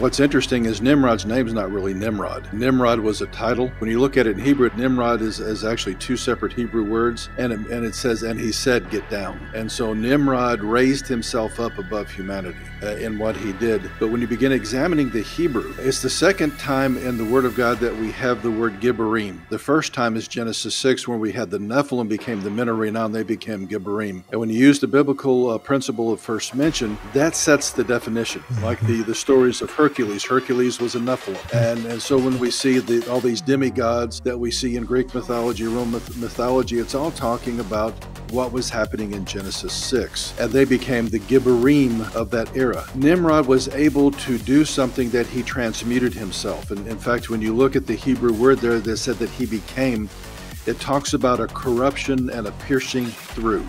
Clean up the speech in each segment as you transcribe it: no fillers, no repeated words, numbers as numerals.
What's interesting is Nimrod's name's not really Nimrod. Nimrod was a title. When you look at it in Hebrew, Nimrod is actually two separate Hebrew words, and it says, and he said, get down. And so Nimrod raised himself up above humanity in what he did. But when you begin examining the Hebrew, it's the second time in the Word of God that we have the word Gibborim. The first time is Genesis 6, where we had the Nephilim became the men of renown, they became Gibborim. And when you use the biblical principle of first mention, that sets the definition. Like the stories of Hercules. Hercules was a Nephilim. And so when we see all these demigods that we see in Greek mythology, Roman mythology, it's all talking about what was happening in Genesis 6. And they became the Gibborim of that era. Nimrod was able to do something that he transmuted himself. And in fact, when you look at the Hebrew word there that said that he became, it talks about a corruption and a piercing through.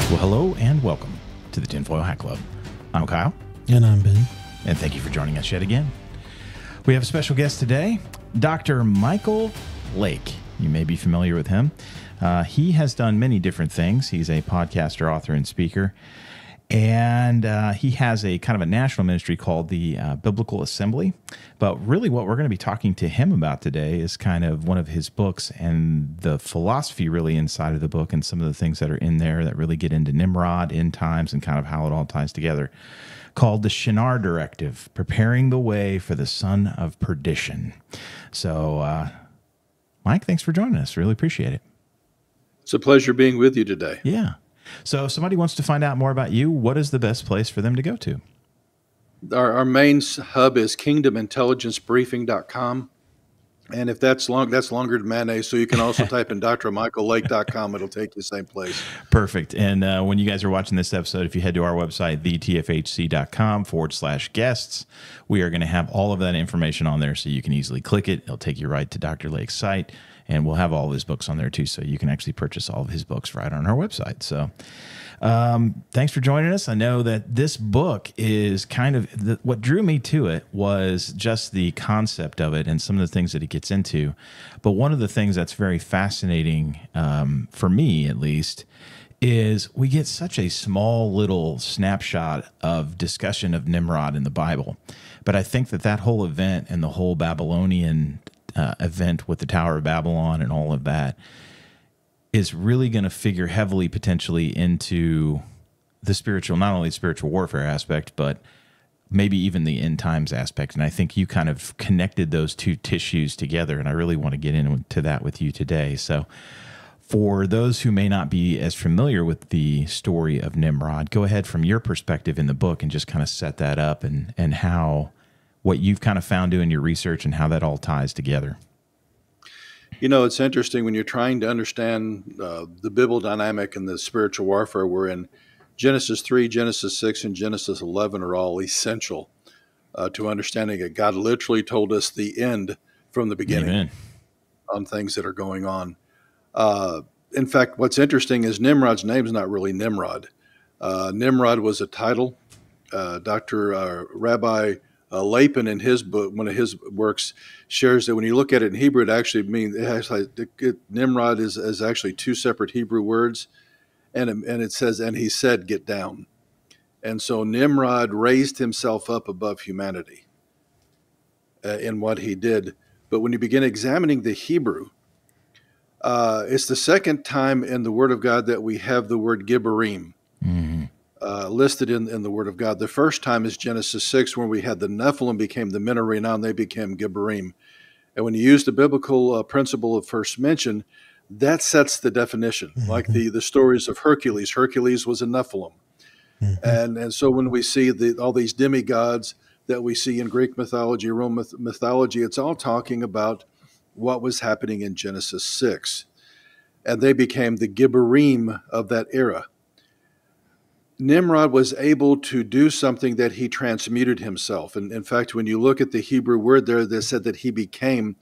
Well, hello and welcome to the Tinfoil Hat Club. I'm Kyle. And I'm Ben. And thank you for joining us yet again. We have a special guest today, Dr. Michael Lake. You may be familiar with him. He has done many different things. He's a podcaster, author, and speaker. And he has a kind of a national ministry called the Biblical Assembly. But really what we're going to be talking to him about today is kind of one of his books and the philosophy really inside of the book and some of the things that are in there that really get into Nimrod, end times, and kind of how it all ties together, called the Shinar Directive, Preparing the Way for the Son of Perdition. So, Mike, thanks for joining us. Really appreciate it. It's a pleasure being with you today. Yeah. So if somebody wants to find out more about you, what is the best place for them to go to? Our main hub is kingdomintelligencebriefing.com. And if that's longer than mayonnaise, so you can also type in drmichaellake.com. It'll take you the same place. Perfect. And when you guys are watching this episode, if you head to our website, thetfhc.com/guests, we are going to have all of that information on there so you can easily click it. It'll take you right to Dr. Lake's site. And we'll have all of his books on there, too, so you can actually purchase all of his books right on our website. So thanks for joining us. I know that this book is kind of what drew me to it was just the concept of it and some of the things that it gets into. But one of the things that's very fascinating, for me at least, is we get such a small little snapshot of discussion of Nimrod in the Bible. But I think that whole event and the whole Babylonian event with the Tower of Babylon and all of that is really going to figure heavily potentially into the spiritual, not only spiritual warfare aspect, but maybe even the end times aspect. And I think you kind of connected those two tissues together, and I really want to get into that with you today. So for those who may not be as familiar with the story of Nimrod, go ahead from your perspective in the book and just kind of set that up and how what you've kind of found doing your research and how that all ties together. You know, it's interesting when you're trying to understand the Bible dynamic and the spiritual warfare we're in. Genesis 3, Genesis 6, and Genesis 11 are all essential to understanding it. God literally told us the end from the beginning. Amen. On things that are going on. In fact, what's interesting is Nimrod's name's not really Nimrod. Nimrod was a title. Dr. Rabbi Lapin in his book, one of his works, shares that when you look at it in Hebrew, it actually means Nimrod is actually two separate Hebrew words, and it says, and he said, get down. And so Nimrod raised himself up above humanity in what he did. But when you begin examining the Hebrew, it's the second time in the Word of God that we have the word Gibborim. Listed in the Word of God. The first time is Genesis 6, where we had the Nephilim became the men of renown, they became Gibborim. And when you use the biblical principle of first mention, that sets the definition. Like the stories of Hercules. Hercules was a Nephilim. And so when we see all these demigods that we see in Greek mythology, Roman mythology, it's all talking about what was happening in Genesis 6. And they became the Gibborim of that era. Nimrod was able to do something that he transmuted himself. And in fact, when you look at the Hebrew word there that said that he became,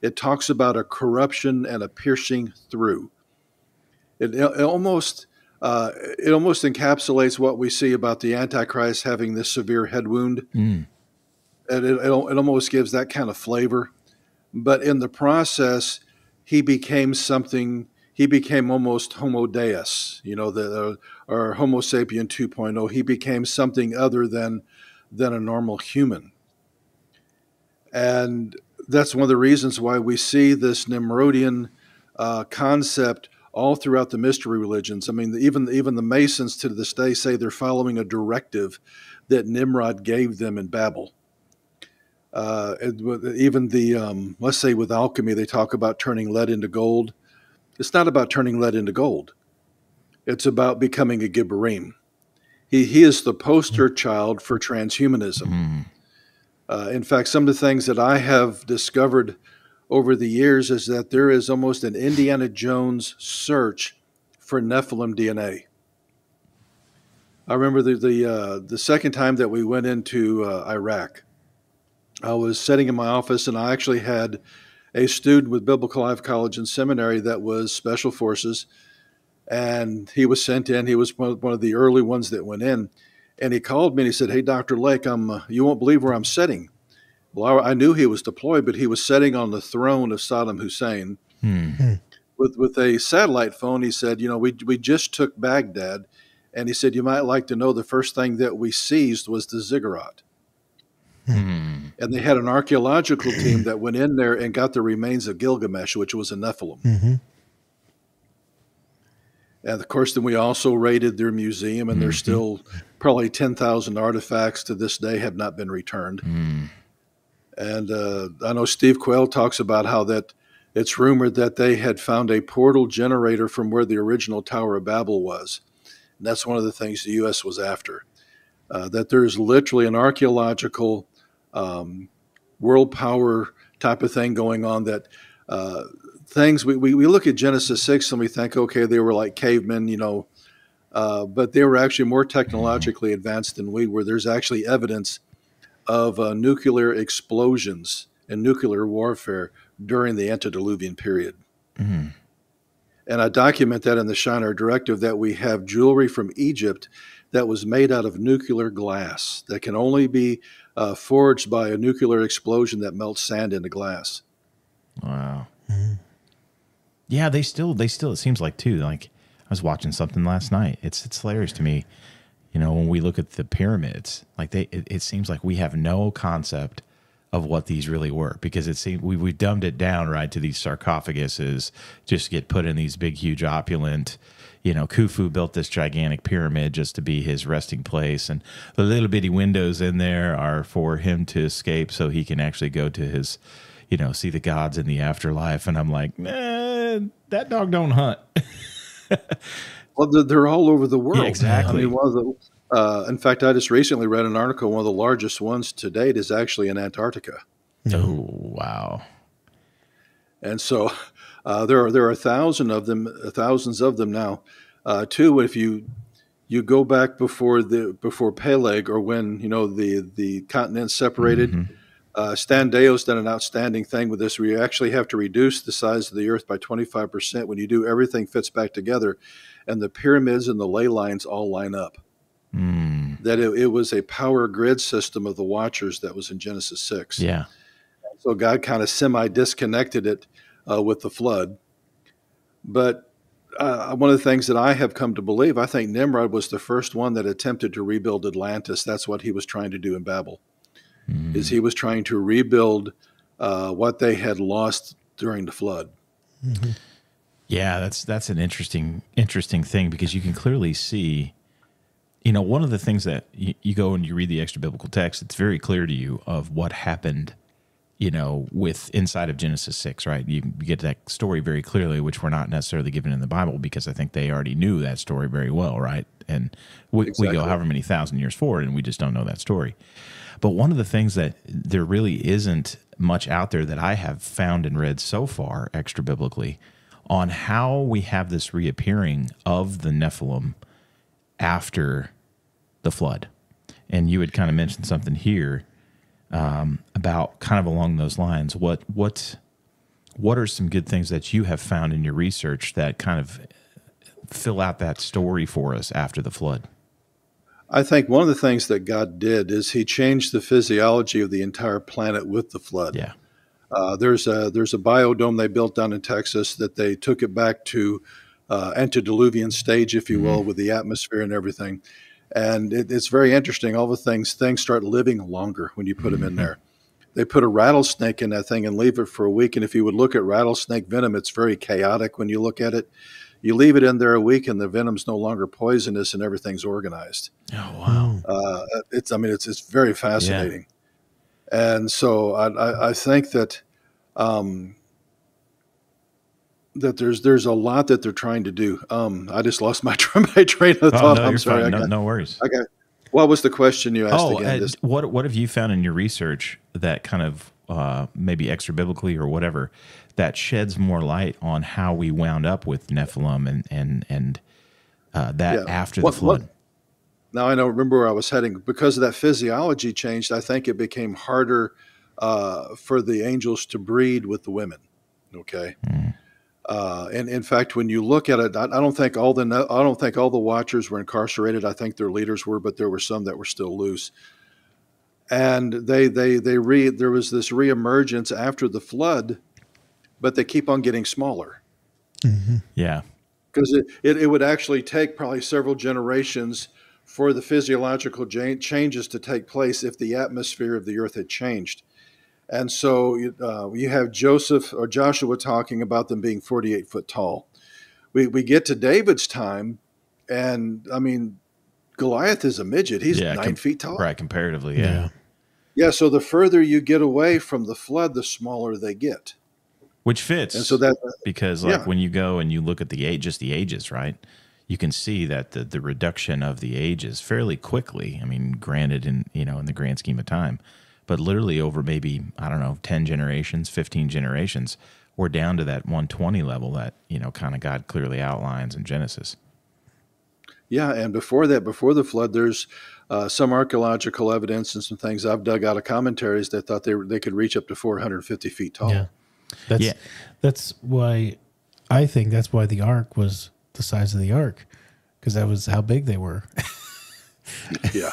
it talks about a corruption and a piercing through. It almost it almost encapsulates what we see about the Antichrist having this severe head wound, Mm. and it almost gives that kind of flavor. But in the process, he became something. He became almost Homo Deus, or Homo sapien 2.0. He became something other than a normal human, and that's one of the reasons why we see this Nimrodian concept all throughout the mystery religions. I mean, even the Masons to this day say they're following a directive that Nimrod gave them in Babel. Even let's say with alchemy, they talk about turning lead into gold. It's not about turning lead into gold. It's about becoming a Gibborim. He is the poster child for transhumanism. In fact, some of the things that I have discovered over the years is that there is almost an Indiana Jones search for Nephilim DNA. I remember the second time that we went into Iraq, I was sitting in my office and I actually had a student with Biblical Life College and Seminary that was Special Forces, and he was sent in. He was one of the early ones that went in, and he called me and he said, "Hey, Dr. Lake, you won't believe where I'm sitting." Well, I knew he was deployed, but he was sitting on the throne of Saddam Hussein with a satellite phone. He said, we just took Baghdad, and he said, you might like to know the first thing that we seized was the ziggurat. And they had an archaeological team that went in there and got the remains of Gilgamesh, which was a Nephilim. And of course, then we also raided their museum, and there's still probably 10,000 artifacts to this day have not been returned. And I know Steve Quayle talks about how that it's rumored that they had found a portal generator from where the original Tower of Babel was. And that's one of the things the U.S. was after. That there's literally an archaeological world power type of thing going on, that things we look at Genesis 6 and we think, okay, they were like cavemen, but they were actually more technologically advanced than we were. There's actually evidence of nuclear explosions and nuclear warfare during the antediluvian period. And I document that in the Shinar Directive, that we have jewelry from Egypt that was made out of nuclear glass that can only be forged by a nuclear explosion that melts sand into glass. Wow. Yeah, they still, it seems like too, like I was watching something last night. It's hilarious to me. When we look at the pyramids, like it seems like we have no concept of what these really were, because it seems we dumbed it down right to these sarcophaguses just to get put in these big, huge, opulent. Khufu built this gigantic pyramid just to be his resting place, and the little bitty windows in there are for him to escape so he can actually go to his, see the gods in the afterlife. And I'm like, man, that dog don't hunt. Well, they're all over the world. Yeah, exactly. I mean, in fact, I just recently read an article. One of the largest ones to date is actually in Antarctica. Oh, wow! And so there are thousands of them now. Too, if you go back before Peleg, or when the continents separated, Stan Deo's done an outstanding thing with this, where you actually have to reduce the size of the Earth by 25%. When you do, everything fits back together, and the pyramids and the ley lines all line up. That it was a power grid system of the Watchers that was in Genesis 6. Yeah. So God kind of semi-disconnected it with the flood. But one of the things that I have come to believe, I think Nimrod was the first one that attempted to rebuild Atlantis. That's what he was trying to do in Babel. Is he was trying to rebuild what they had lost during the flood. Yeah, that's an interesting thing, because you can clearly see, one of the things that you go and you read the extra biblical text, it's very clear to you of what happened, with inside of Genesis 6, right? You get that story very clearly, which we're not necessarily given in the Bible, because I think they already knew that story very well, right? And we go however many thousand years forward, and we just don't know that story. But one of the things that there really isn't much out there that I have found and read so far, extra biblically, on how we have this reappearing of the Nephilim after the flood. And you had kind of mentioned something here about kind of along those lines. What are some good things that you have found in your research that kind of fill out that story for us after the flood? I think one of the things that God did is he changed the physiology of the entire planet with the flood. Yeah. There's a biodome they built down in Texas that they took it back to antediluvian stage, if you will, with the atmosphere and everything. And it's very interesting. All the things start living longer when you put them in there. They put a rattlesnake in that thing and leave it for a week. And if you would look at rattlesnake venom, it's very chaotic when you look at it. You leave it in there a week and the venom's no longer poisonous and everything's organized. Oh, wow. It's very fascinating. Yeah. And so I think that that there's a lot that they're trying to do. I just lost my train of thought. No, I'm sorry. No worries. Okay. What was the question you asked again? What have you found in your research that kind of maybe extra biblically or whatever that sheds more light on how we wound up with Nephilim and after the flood? Now I don't remember where I was heading. Because of that physiology changed, I think it became harder for the angels to breed with the women. Okay. And in fact, when you look at it, I don't think all the watchers were incarcerated. I think their leaders were, but there were some that were still loose. And there was this reemergence after the flood, but they keep on getting smaller. Mm-hmm. Yeah, because it would actually take probably several generations for the physiological changes to take place if the atmosphere of the earth had changed. And so you have Joshua talking about them being 48 foot tall. We get to David's time, and I mean, Goliath is a midget. He's 9 feet tall. Right, comparatively, yeah. Yeah, so the further you get away from the flood, the smaller they get. Which fits. And so because when you go and you look at the ages, right? You can see that the reduction of the ages fairly quickly. I mean, granted in the grand scheme of time, but literally over maybe, I don't know, 10 generations, 15 generations, we're down to that 120 level that, kind of God clearly outlines in Genesis. Yeah, and before the flood, there's some archaeological evidence and some things I've dug out of commentaries that thought they could reach up to 450 feet tall. Yeah, that's why I think that's why the ark was the size of the ark, because that was how big they were. Yeah.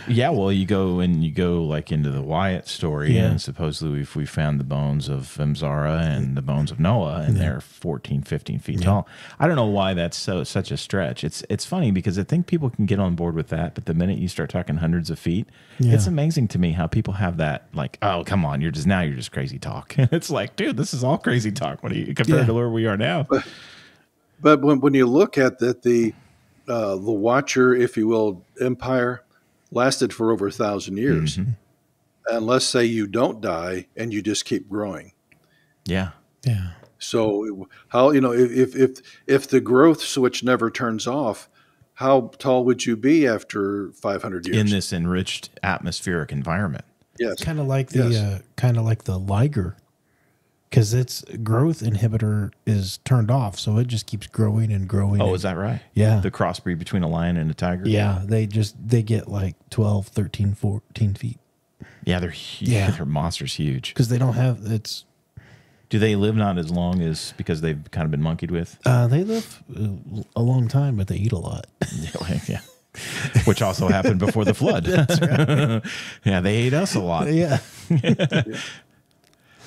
Yeah, well, you go like into the Wyatt story, and supposedly we found the bones of Emzara and the bones of Noah, and they're 14, 15 feet tall. I don't know why that's such a stretch. It's funny because I think people can get on board with that, but the minute you start talking hundreds of feet, it's amazing to me how people have that, like, oh, come on, you're just crazy talk. It's like, dude, this is all crazy talk compared to where we are now. But when you look at that, the Watcher, if you will, empire lasted for over 1,000 years. Mm-hmm. And let's say you don't die and you just keep growing. Yeah. Yeah. So how, if the growth switch never turns off, how tall would you be after 500 years? In this enriched atmospheric environment. Yes. Kind of like the liger. Because its growth inhibitor is turned off, so it just keeps growing and growing. Oh, is that right? Yeah. The crossbreed between a lion and a tiger? Yeah, they get like 12, 13, 14 feet. Yeah, they're huge. Yeah. They're monsters huge. Because they don't have, Do they live not as long as, because they've kind of been monkeyed with? They live a long time, but they eat a lot. Yeah. Which also happened before the flood. That's right. Yeah, they ate us a lot. Yeah.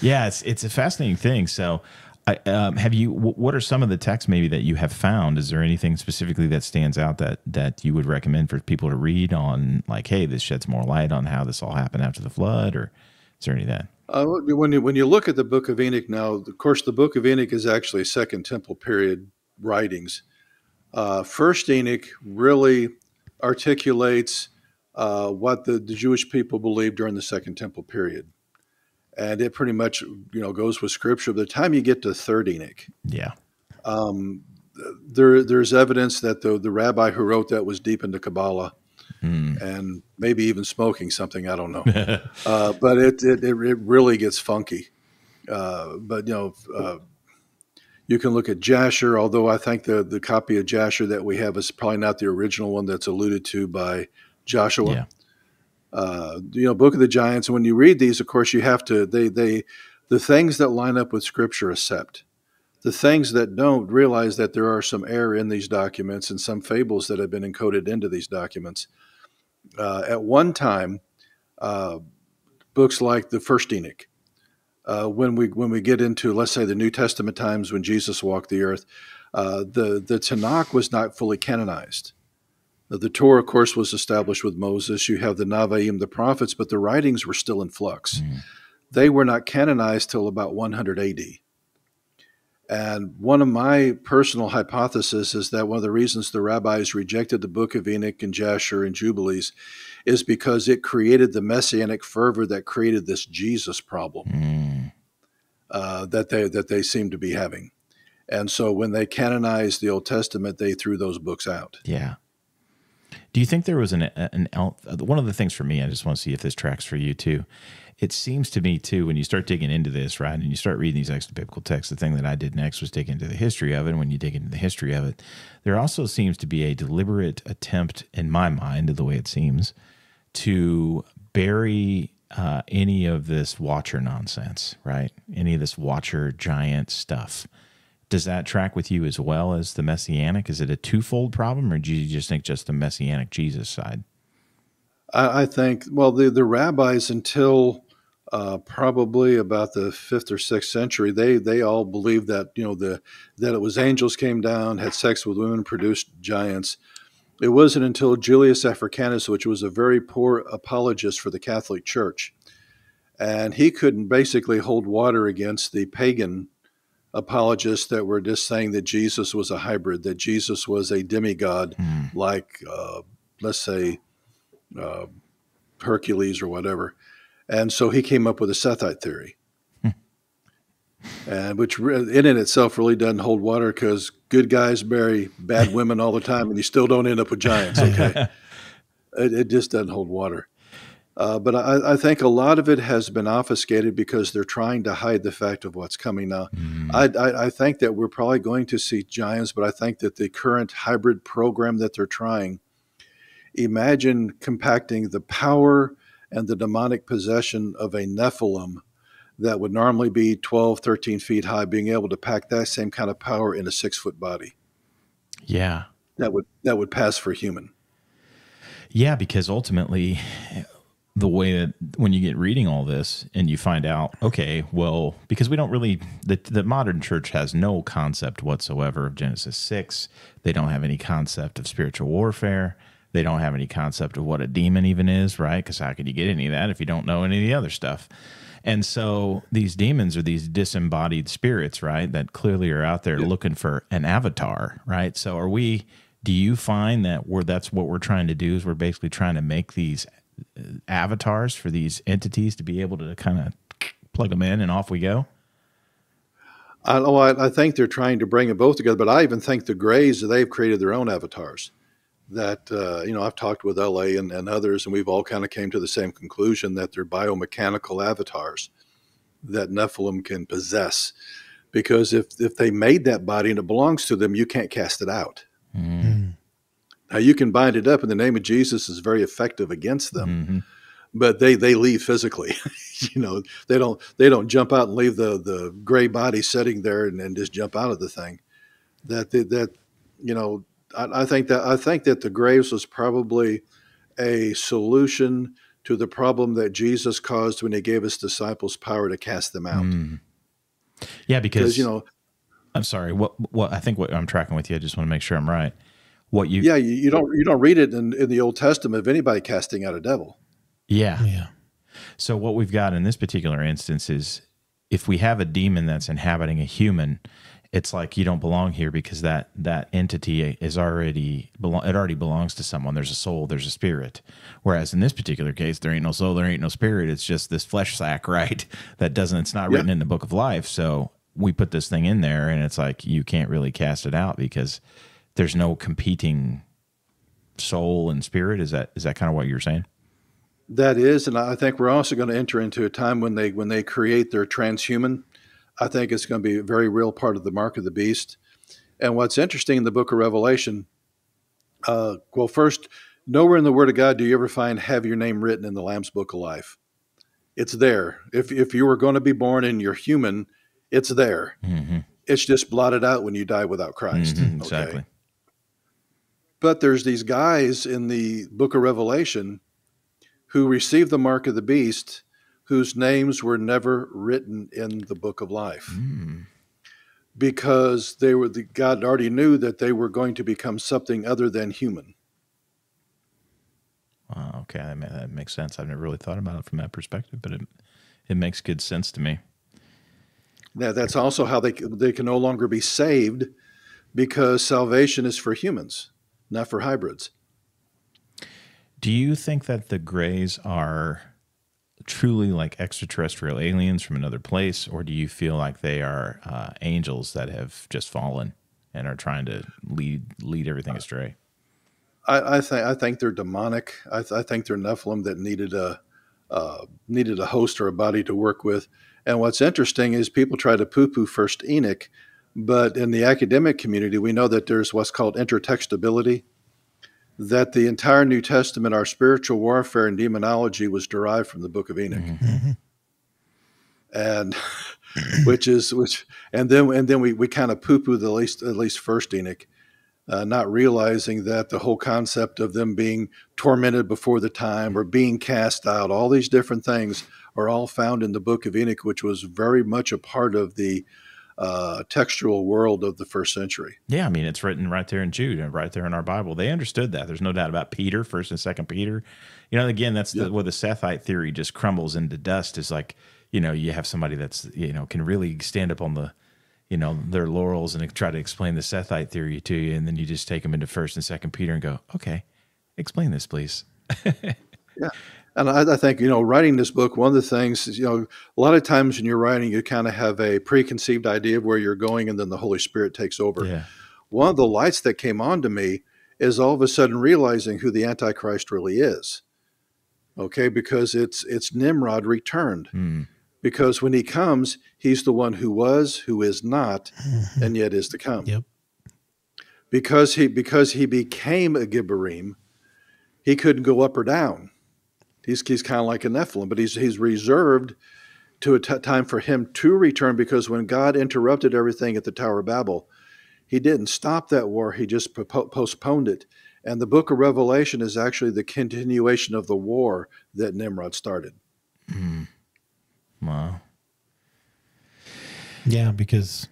Yeah, it's a fascinating thing. So, what are some of the texts maybe that you have found? Is there anything specifically that stands out that you would recommend for people to read on, like, hey, this sheds more light on how this all happened after the flood, or is there any of that? When you look at the Book of Enoch now, of course, the Book of Enoch is actually Second Temple period writings. First Enoch really articulates what the Jewish people believed during the Second Temple period. And it pretty much, goes with Scripture. By the time you get to Third Enoch, there's evidence that the rabbi who wrote that was deep into Kabbalah, and maybe even smoking something. I don't know, but it really gets funky. But you can look at Jasher, although I think the copy of Jasher that we have is probably not the original one that's alluded to by Joshua. Yeah. Book of the Giants. And when you read these, of course, you have to, the things that line up with Scripture accept. The things that don't realize that there are some error in these documents and some fables that have been encoded into these documents. At one time, uh, books like the First Enoch, when we get into, let's say, the New Testament times when Jesus walked the earth, the Tanakh was not fully canonized. The Torah, of course, was established with Moses. You have the Nevi'im, the prophets, but the writings were still in flux. They were not canonized till about 100 AD. And one of my personal hypotheses is that one of the reasons the rabbis rejected the Book of Enoch and Jasher and Jubilees is because it created the messianic fervor that created this Jesus problem that they seem to be having. And so when they canonized the Old Testament, they threw those books out. Yeah. Do you think there was one of the things for me, I just want to see if this tracks for you too. It seems to me too, when you start digging into this, right, and you start reading these extra-biblical texts, the thing that I did next was dig into the history of it. And when you dig into the history of it, there also seems to be a deliberate attempt, in my mind, the way it seems, to bury any of this watcher nonsense, right? Any of this watcher giant stuff. Does that track with you as well as the messianic? Is it a twofold problem, or do you just think just the messianic Jesus side? I think, well, the rabbis until probably about the 5th or 6th century, they all believed that, that it was angels came down, had sex with women, produced giants. It wasn't until Julius Africanus, which was a very poor apologist for the Catholic Church, and he couldn't basically hold water against the pagan apologists that were just saying that Jesus was a hybrid, that Jesus was a demigod, like, let's say, Hercules or whatever. And so he came up with a Sethite theory, and which in itself really doesn't hold water, because good guys marry bad women all the time and you still don't end up with giants. Okay. It just doesn't hold water. But I think a lot of it has been obfuscated because they're trying to hide the fact of what's coming now. I think that we're probably going to see giants, but I think that the current hybrid program that they're trying, imagine compacting the power and the demonic possession of a Nephilim that would normally be 12, 13 feet high, being able to pack that same kind of power in a 6-foot body. Yeah. That would pass for human. Yeah, because ultimately, the way that when you get reading all this and you find out, okay, well, because we don't really, the modern church has no concept whatsoever of Genesis 6. They don't have any concept of spiritual warfare. They don't have any concept of what a demon even is, right? Because how could you get any of that if you don't know any of the other stuff? And so these demons are these disembodied spirits, right, that clearly are out there looking for an avatar, right? So do you find that that's what we're trying to do, is we're basically trying to make these avatars for these entities to be able to kind of plug them in and off we go? I think they're trying to bring them both together, but I even think the Greys, they've created their own avatars. That, I've talked with LA and others, and we've all kind of came to the same conclusion that they're biomechanical avatars that Nephilim can possess. Because if they made that body and it belongs to them, you can't cast it out. Now, you can bind it up, and the name of Jesus is very effective against them, but they leave physically. They don't jump out and leave the gray body sitting there and just jump out of the thing. I think that the graves was probably a solution to the problem that Jesus caused when he gave his disciples power to cast them out. Yeah, because I'm sorry. What I think what I'm tracking with you, I just want to make sure I'm right. You don't read it in the Old Testament of anybody casting out a devil. Yeah. So what we've got in this particular instance is, if we have a demon that's inhabiting a human, it's like you don't belong here, because that entity already belongs to someone. There's a soul, there's a spirit. Whereas in this particular case, there ain't no soul, there ain't no spirit. It's just this flesh sack, right? It's not written in the book of life. So we put this thing in there, and it's like you can't really cast it out because there's no competing soul and spirit. Is that kind of what you're saying? That is, and I think we're also going to enter into a time when they create their transhuman. I think it's going to be a very real part of the mark of the beast. And what's interesting in the book of Revelation, first, nowhere in the Word of God do you ever find have your name written in the Lamb's Book of Life. It's there. If you were going to be born and you're human, it's there. It's just blotted out when you die without Christ. Exactly. Okay. But there's these guys in the book of Revelation who received the mark of the beast, whose names were never written in the book of life. Because God already knew that they were going to become something other than human. Wow, okay, that makes sense. I've never really thought about it from that perspective, but it makes good sense to me. That's also how they can no longer be saved, because salvation is for humans, not for hybrids. Do you think that the Greys are truly like extraterrestrial aliens from another place, or do you feel like they are angels that have just fallen and are trying to lead everything astray? I think they're demonic. I think they're Nephilim that needed a host or a body to work with. And what's interesting is people try to poo-poo First Enoch, but in the academic community, we know that there's what's called intertextability, that the entire New Testament, our spiritual warfare and demonology, was derived from the book of Enoch. And and then we kind of poo-poo at least First Enoch, not realizing that the whole concept of them being tormented before the time or being cast out, all these different things are all found in the book of Enoch, which was very much a part of the textual world of the first century. Yeah, I mean, it's written right there in Jude and right there in our Bible. They understood that. There's no doubt about Peter, 1st and 2nd Peter. Again, that's where the Sethite theory just crumbles into dust. Is like, you have somebody that's, can really stand up on the, their laurels and try to explain the Sethite theory to you, and then you just take them into 1st and 2nd Peter and go, okay, explain this, please. Yeah. And I think, writing this book, one of the things is, a lot of times when you're writing, you kind of have a preconceived idea of where you're going, and then the Holy Spirit takes over. Yeah. One of the lights that came on to me is all of a sudden realizing who the Antichrist really is. Okay, because it's Nimrod returned. Because when he comes, he's the one who was, who is not, and yet is to come. Yep. Because he became a Gibborim, he couldn't go up or down. He's kind of like a Nephilim, but he's reserved to a time for him to return, because when God interrupted everything at the Tower of Babel, he didn't stop that war. He just postponed it. And the book of Revelation is actually the continuation of the war that Nimrod started. Wow. Yeah, because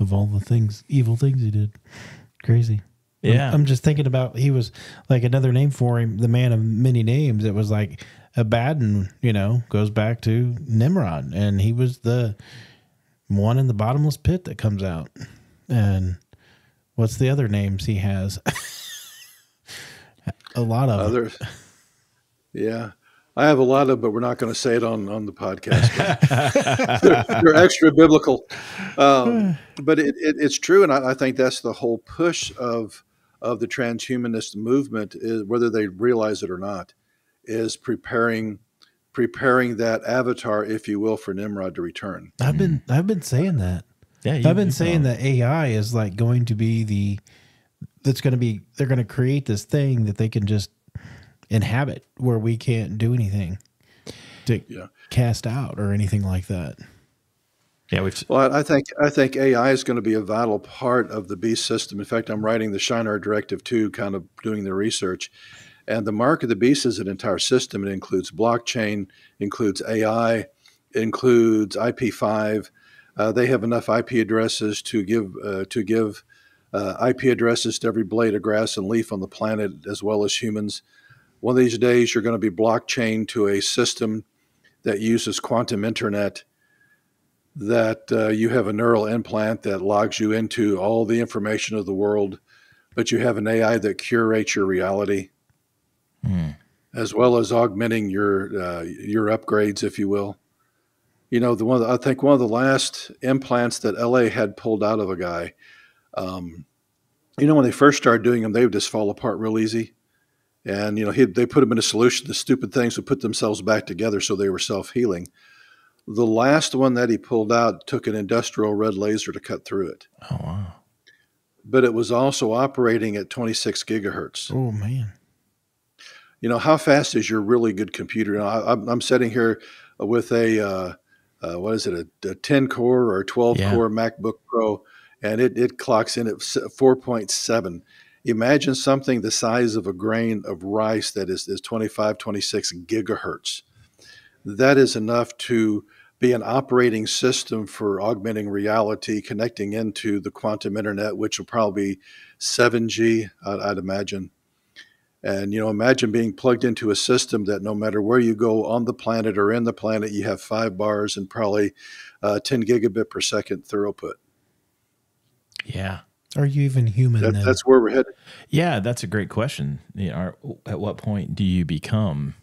of all the evil things he did. Crazy. Yeah. I'm just thinking about, he was like another name for him, the man of many names. It was like Abaddon, goes back to Nimrod, and he was the one in the bottomless pit that comes out. And what's the other names he has? A lot of others. Yeah. I have a lot of, but we're not going to say it on the podcast. They're extra biblical. But it's true. And I think that's the whole push of the transhumanist movement, is, whether they realize it or not, is preparing that avatar, if you will, for Nimrod to return. I've been saying that. Yeah, I've been saying that AI is like going to be they're going to create this thing that they can just inhabit, where we can't do anything to cast out or anything like that. Yeah, well, I think AI is going to be a vital part of the beast system. In fact, I'm writing the Shinar Directive 2, kind of doing the research. And the mark of the beast is an entire system. It includes blockchain, includes AI, includes IP5. They have enough IP addresses to give IP addresses to every blade of grass and leaf on the planet, as well as humans. One of these days, you're going to be blockchain to a system that uses quantum internet, that you have a neural implant that logs you into all the information of the world, but you have an AI that curates your reality, as well as augmenting your upgrades, if you will. I think one of the last implants that LA had pulled out of a guy, when they first started doing them, they would just fall apart real easy. And, they put them in a solution. The stupid things would put themselves back together, so they were self-healing. The last one that he pulled out took an industrial red laser to cut through it. Oh, wow. But it was also operating at 26 gigahertz. Oh, man. How fast is your really good computer? I'm sitting here with a what is it, a 10 core or a 12 Yeah. core MacBook Pro, and it clocks in at 4.7. Imagine something the size of a grain of rice that is 25, 26 gigahertz. That is enough to be an operating system for augmenting reality, connecting into the quantum internet, which will probably be 7G, I'd imagine. And, imagine being plugged into a system that no matter where you go on the planet or in the planet, you have 5 bars and probably 10 gigabit per second throughput. Yeah. Are you even human then? That's where we're headed. Yeah, that's a great question. At what point do you become,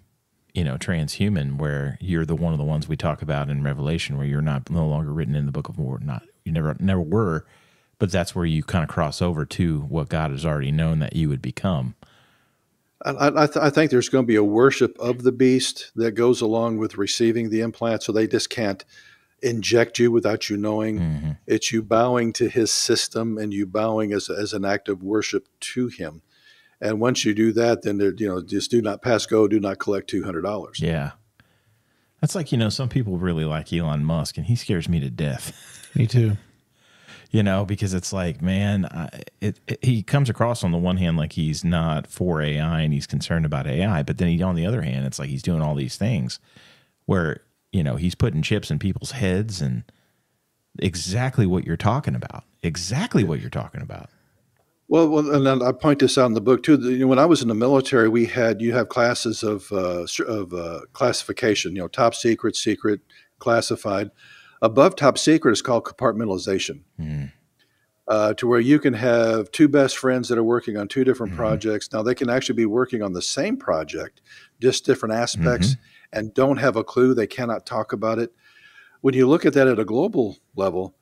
transhuman, where you're one of the ones we talk about in Revelation, where you're no longer written in the book of war? You never were, but that's where you kind of cross over to what God has already known that you would become. I think there's going to be a worship of the beast that goes along with receiving the implant, so they just can't inject you without you knowing. Mm-hmm. It's you bowing to his system and you bowing as an act of worship to him. And once you do that, then just do not pass go, do not collect $200. Yeah. That's like, some people really like Elon Musk, and he scares me to death. Me too. Because it's like, man, he comes across on the one hand like he's not for AI and he's concerned about AI, but then on the other hand, it's like he's doing all these things where, he's putting chips in people's heads and exactly what you're talking about. Exactly what you're talking about. Well, and then I point this out in the book too. When I was in the military, you have classes of classification. Top secret, secret, classified. Above top secret is called compartmentalization, to where you can have two best friends that are working on two different projects. Now they can actually be working on the same project, just different aspects, and don't have a clue. They cannot talk about it. When you look at that at a global level,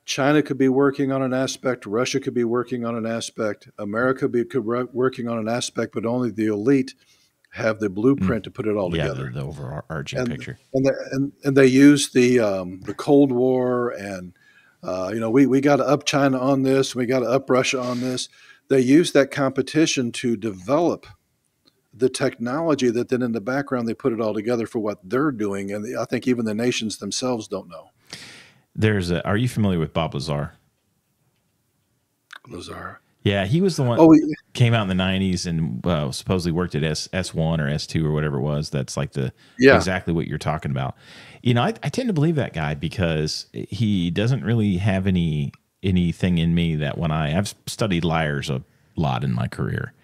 China could be working on an aspect, Russia could be working on an aspect, America could be working on an aspect, but only the elite have the blueprint to put it all together. The overarching picture. And they use the Cold War and we got to up China on this, we got to up Russia on this. They use that competition to develop the technology that then in the background they put it all together for what they're doing. And I think even the nations themselves don't know. Are you familiar with Bob Lazar? Lazar. Yeah, he was the one came out in the 90s and supposedly worked at S1 or S2 or whatever it was. That's like exactly what you're talking about. I tend to believe that guy because he doesn't really have anything in me that I've studied liars a lot in my career.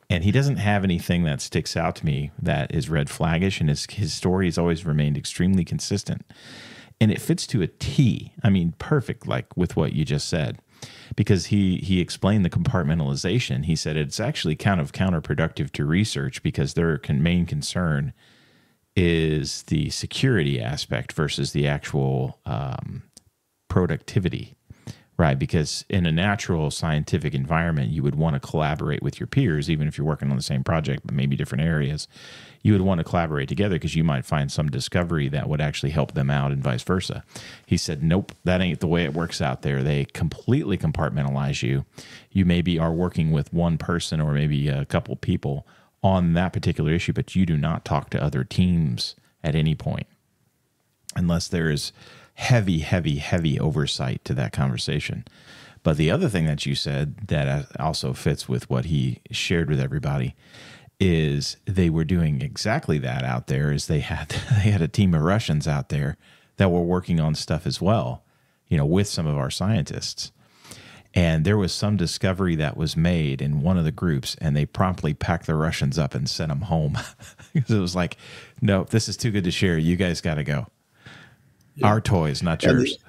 And he doesn't have anything that sticks out to me that is red flaggish, and his story has always remained extremely consistent. And it fits to a T. I mean, perfect, like with what you just said. Because he explained the compartmentalization. He said it's actually kind of counterproductive to research because their main concern is the security aspect versus the actual productivity, right? Because in a natural scientific environment, you would want to collaborate with your peers, even if you're working on the same project, but maybe different areas. You would want to collaborate together because you might find some discovery that would actually help them out and vice versa. He said, nope, that ain't the way it works out there. They completely compartmentalize you. You maybe are working with one person or maybe a couple people on that particular issue, but you do not talk to other teams at any point unless there is heavy, heavy, heavy oversight to that conversation. But the other thing that you said that also fits with what he shared with everybody is they were doing exactly that out there. Is they had a team of Russians out there that were working on stuff as well, with some of our scientists. And there was some discovery that was made in one of the groups, and they promptly packed the Russians up and sent them home. Because it was like, no, this is too good to share. You guys got to go. Yeah. Our toys, not yours.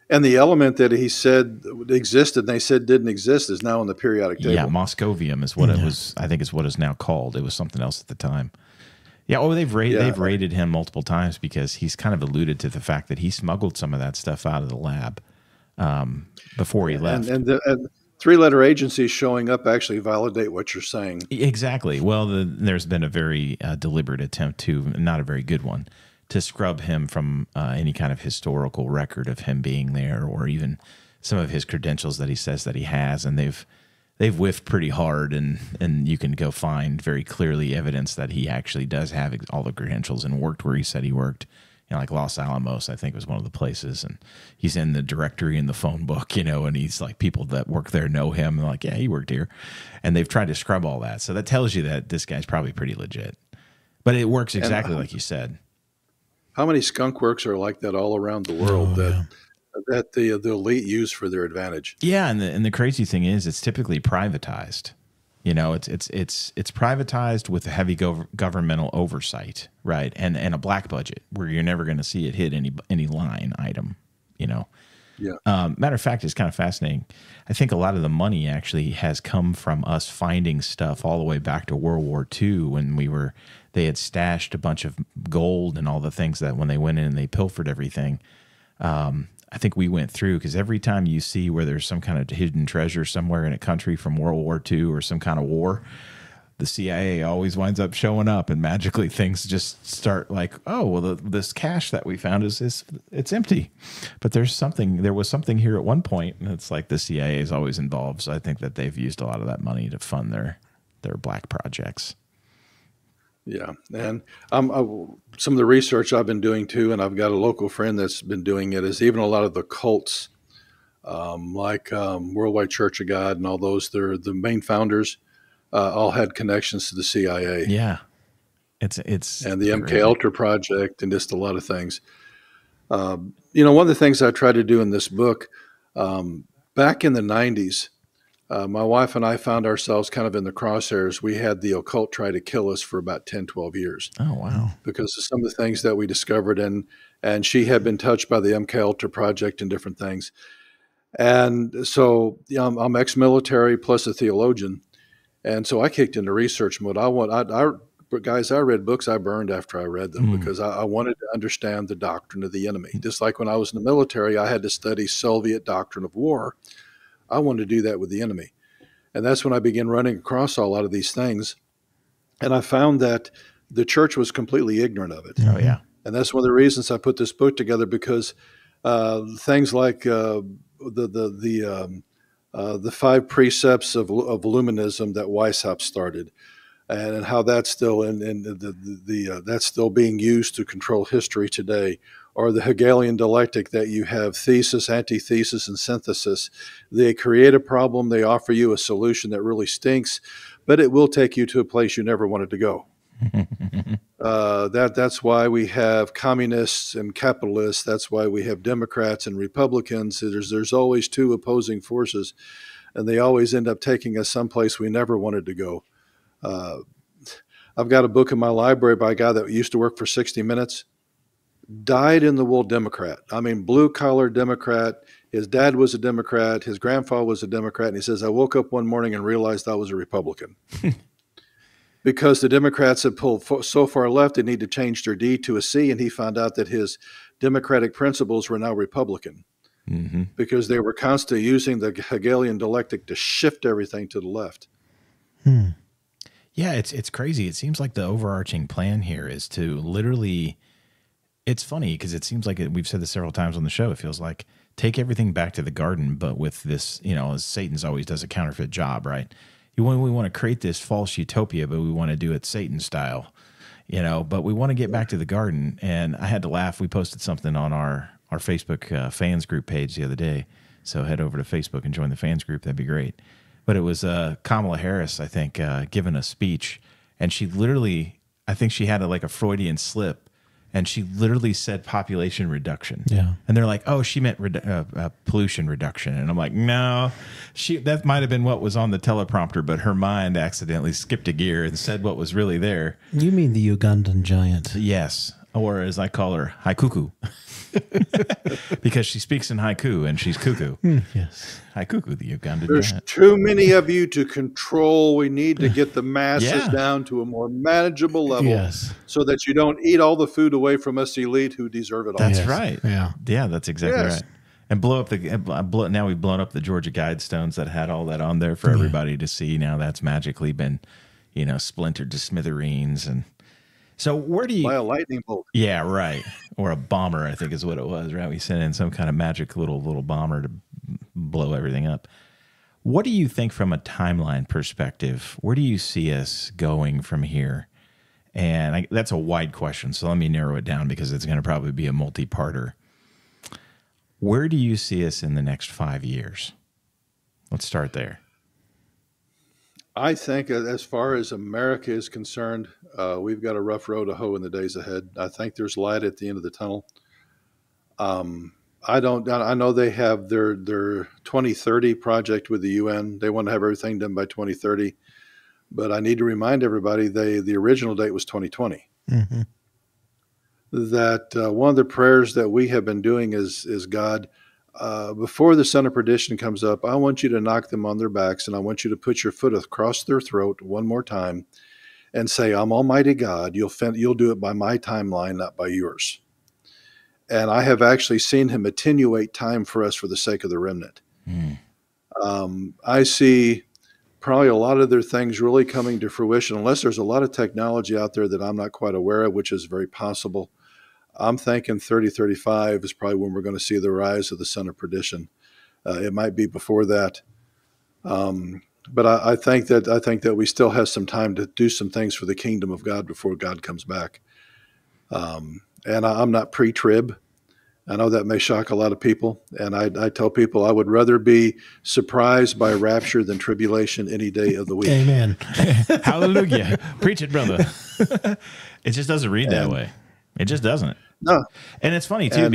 And the element that he said existed, and they said didn't exist, is now on the periodic table. Yeah, Moscovium is what it was. I think is what is now called. It was something else at the time. Yeah, they've raided him multiple times because he's kind of alluded to the fact that he smuggled some of that stuff out of the lab before he left. And three-letter agencies showing up actually validate what you're saying. Exactly. Well, there's been a very deliberate attempt to, not a very good one, to scrub him from any kind of historical record of him being there, or even some of his credentials that he says that he has, and they've whiffed pretty hard, and you can go find very clearly evidence that he actually does have all the credentials and worked where he said he worked You know, like Los Alamos, I think was one of the places, and he's in the directory in the phone book, you know, and he's like, people that work there know him, and like, yeah, he worked here, and they've tried to scrub all that. So that tells you that this guy's probably pretty legit. But it works exactly like you said. How many skunk works are like that all around the world that the elite use for their advantage? Yeah, and the crazy thing is, it's typically privatized. You know, it's privatized with a heavy governmental oversight, right? And a black budget where you're never going to see it hit any line item. You know. Yeah. Matter of fact, it's kind of fascinating. I think a lot of the money actually has come from us finding stuff all the way back to World War II when they had stashed a bunch of gold and all the things that when they went in and they pilfered everything. I think we went through, because every time you see where there's some kind of hidden treasure somewhere in a country from World War II or some kind of war, the CIA always winds up showing up, and magically things just start like, oh, well, this cache that we found it's empty, but there was something here at one point, and it's like the CIA is always involved. So I think that they've used a lot of that money to fund their black projects. Yeah, and some of the research I've been doing too, and I've got a local friend that's been doing it, is even a lot of the cults, like Worldwide Church of God and all those. They're the main founders. All had connections to the CIA. Yeah, it's and the MK Ultra project and just a lot of things. You know, one of the things I try to do in this book, back in the 90s, my wife and I found ourselves kind of in the crosshairs. We had the occult try to kill us for about 10, 12 years. Oh, wow. Because of some of the things that we discovered. And she had been touched by the MK Ultra project and different things. And so I'm ex-military plus a theologian. And so I kicked into research mode. Guys, I read books I burned after I read them because I wanted to understand the doctrine of the enemy. Just like when I was in the military, I had to study Soviet doctrine of war. I wanted to do that with the enemy. And that's when I began running across a lot of these things. And I found that the church was completely ignorant of it. Oh, yeah. And that's one of the reasons I put this book together, because things like the 5 precepts of Illuminism that Weishaupt started, and how that's still that's still being used to control history today, or the Hegelian dialectic that you have thesis, antithesis, and synthesis. They create a problem, they offer you a solution that really stinks, but it will take you to a place you never wanted to go. That's why we have communists and capitalists. That's why we have Democrats and Republicans. There's always two opposing forces, and they always end up taking us someplace we never wanted to go. I've got a book in my library by a guy that used to work for 60 Minutes, dyed-in-the-wool Democrat. I mean, blue-collar Democrat. His dad was a Democrat. His grandfather was a Democrat. And he says, I woke up one morning and realized I was a Republican. Because the Democrats had pulled so far left, they need to change their D to a C, and he found out that his democratic principles were now Republican, because they were constantly using the Hegelian dialectic to shift everything to the left. Yeah, it's crazy. It seems like the overarching plan here is to literally, it's funny because it seems like we've said this several times on the show, it feels like take everything back to the garden, but with this, you know, as Satan's always does a counterfeit job, right? We want to create this false utopia, but we want to do it Satan style, you know, but we want to get back to the garden. And I had to laugh. We posted something on our Facebook fans group page the other day. So head over to Facebook and join the fans group. That'd be great. But it was Kamala Harris, I think, giving a speech. And she literally, I think she had like a Freudian slip. And she literally said population reduction. Yeah. And they're like, oh, she meant pollution reduction. And I'm like, no, that might have been what was on the teleprompter, but her mind accidentally skipped a gear and said what was really there. You mean the Ugandan giant? Yes. Or as I call her, haikuku. Because she speaks in haiku and she's cuckoo. Yes. Haikuku, the Ugandan There's giant. too many of you to control. We need to get the masses down to a more manageable level, so that you don't eat all the food away from us elite who deserve it all. That's right. Yeah. Yeah, that's exactly right. And now we've blown up the Georgia Guidestones that had all that on there for everybody to see. Now that's magically been, you know, splintered to smithereens. And so where do you... By a lightning bolt. Yeah, right. Or a bomber, I think is what it was, right? We sent in some kind of magic little bomber to blow everything up. What do you think from a timeline perspective? Where do you see us going from here? And that's a wide question, so let me narrow it down because it's going to probably be a multi-parter. Where do you see us in the next 5 years? Let's start there. I think as far as America is concerned, we've got a rough road to hoe in the days ahead. I think there's light at the end of the tunnel. I know they have their 2030 project with the UN. They want to have everything done by 2030. But I need to remind everybody, the original date was 2020. Mm-hmm. That one of the prayers that we have been doing is God, before the son of perdition comes up, I want you to knock them on their backs, and I want you to put your foot across their throat one more time and say, I'm Almighty God. You'll do it by my timeline, not by yours. And I have actually seen him attenuate time for us for the sake of the remnant. I see probably a lot of their things really coming to fruition, unless there's a lot of technology out there that I'm not quite aware of, which is very possible. I'm thinking 3035 is probably when we're going to see the rise of the son of perdition. It might be before that. But I think that we still have some time to do some things for the kingdom of God before God comes back. And I'm not pre-trib. I know that may shock a lot of people. And I tell people I would rather be surprised by rapture than tribulation any day of the week. Amen. Hallelujah. Preach it, brother. It just doesn't read that way. It just doesn't. No. And it's funny, too,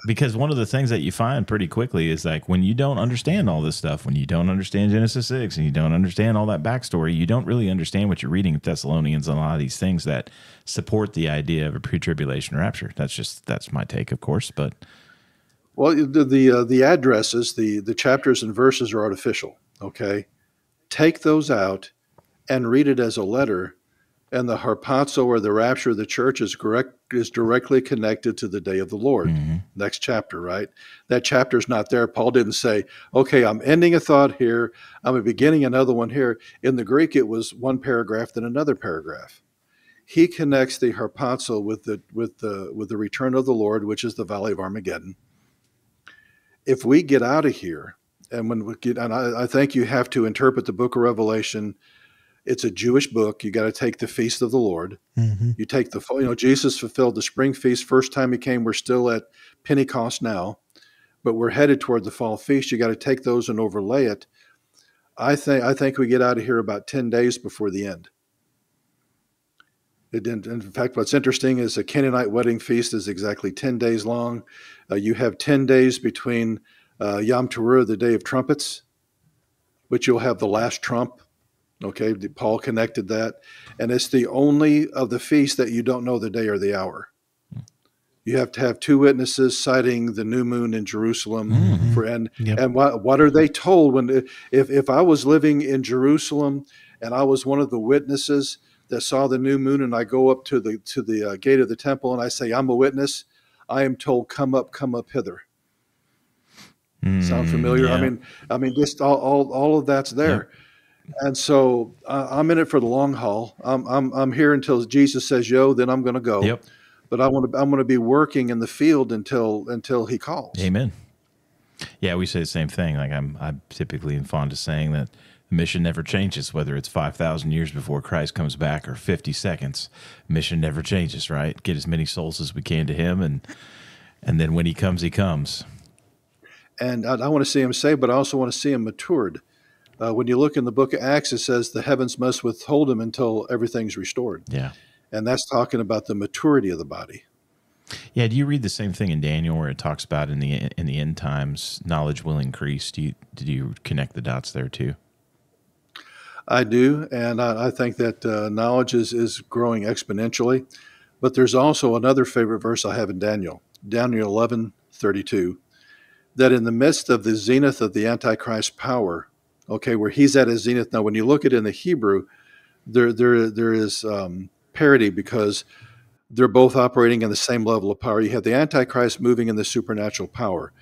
because one of the things that you find pretty quickly is like when you don't understand all this stuff, when you don't understand Genesis 6 and you don't understand all that backstory, you don't really understand what you're reading in Thessalonians and a lot of these things that support the idea of a pre-tribulation rapture. That's my take, of course. But well, the addresses, the chapters and verses are artificial. Okay. Take those out and read it as a letter. And the harpazo, or the rapture of the church, is directly connected to the day of the Lord. Mm-hmm. Next chapter, right? That chapter's not there. Paul didn't say, okay, I'm ending a thought here, I'm beginning another one here. In the Greek, it was one paragraph, then another paragraph. He connects the harpazo with the return of the Lord, which is the Valley of Armageddon. If we get out of here, and I think you have to interpret the book of Revelation. It's a Jewish book. You got to take the feast of the Lord. Mm-hmm. You take Jesus fulfilled the spring feast. First time he came, we're still at Pentecost now, but we're headed toward the fall feast. You got to take those and overlay it. I think we get out of here about 10 days before the end. In fact, what's interesting is a Canaanite wedding feast is exactly 10 days long. You have 10 days between Yom Teruah, the Day of Trumpets, but you'll have the last trump. Okay, Paul connected that. And it's the only of the feast that you don't know the day or the hour. You have to have two witnesses citing the new moon in Jerusalem. Mm-hmm. And what are they told when if I was living in Jerusalem and I was one of the witnesses that saw the new moon, and I go up to the gate of the temple and I say, I'm a witness, I am told, come up hither. Sound familiar? Yeah. I mean, just all of that's there. Yeah. And so I'm in it for the long haul. I'm here until Jesus says yo, then I'm going to go. Yep. But I'm going to be working in the field until he calls. Amen. Yeah, we say the same thing. Like I'm typically fond of saying that the mission never changes, whether it's 5,000 years before Christ comes back or 50 seconds. Mission never changes, right? Get as many souls as we can to him, and then when he comes, he comes. And I want to see him saved, but I also want to see him matured. When you look in the book of Acts, it says the heavens must withhold him until everything's restored. Yeah. And that's talking about the maturity of the body. Yeah. Do you read the same thing in Daniel where it talks about in the end times, knowledge will increase? Did you connect the dots there too? I do. And I think that knowledge is growing exponentially. But there's also another favorite verse I have in Daniel 11:32, that in the midst of the zenith of the Antichrist power, okay, where he's at his zenith. Now, when you look at it in the Hebrew, there is parity because they're both operating in the same level of power. You have the Antichrist moving in the supernatural power,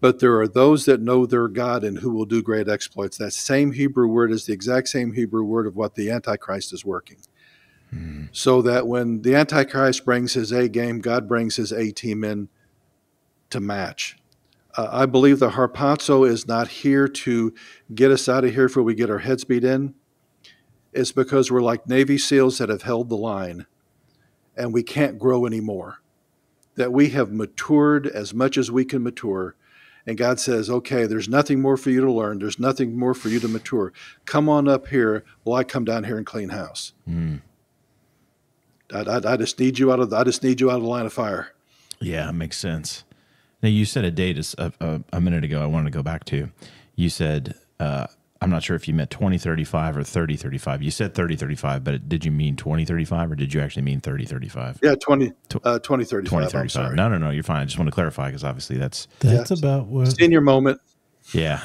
but there are those that know their God and who will do great exploits. That same Hebrew word is the exact same Hebrew word of what the Antichrist is working. So that when the Antichrist brings his A game, God brings his A team in to match. I believe the harpazo is not here to get us out of here before we get our heads beat in. It's because we're like Navy SEALs that have held the line. and we can't grow anymore, that we have matured as much as we can mature. And God says, okay, there's nothing more for you to learn. There's nothing more for you to mature. Come on up here while I come down here and clean house. I just need you out of the line of fire. Yeah, it makes sense. Now, you said a date a minute ago I wanted to go back to. You said, I'm not sure if you meant 2035 or 3035. You said 3035, but did you mean 2035 or did you actually mean 3035? Yeah, 2035. 2035. No, you're fine. I just want to clarify because obviously that's about what senior moment. Yeah.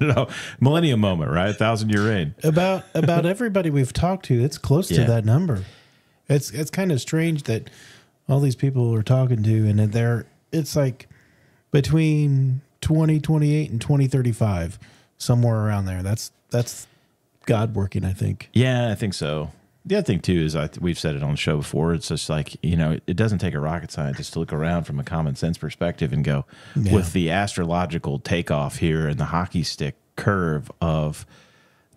No. Millennium moment, right? 1,000-year reign. about everybody we've talked to, it's close to that number. It's kind of strange that all these people we're talking to, and it's like between 2028 and 2035, somewhere around there. That's God working, I think. Yeah, I think so. The other thing too is we've said it on the show before. It's just like, it doesn't take a rocket scientist to look around from a common sense perspective and go, with the astrological takeoff here and the hockey stick curve of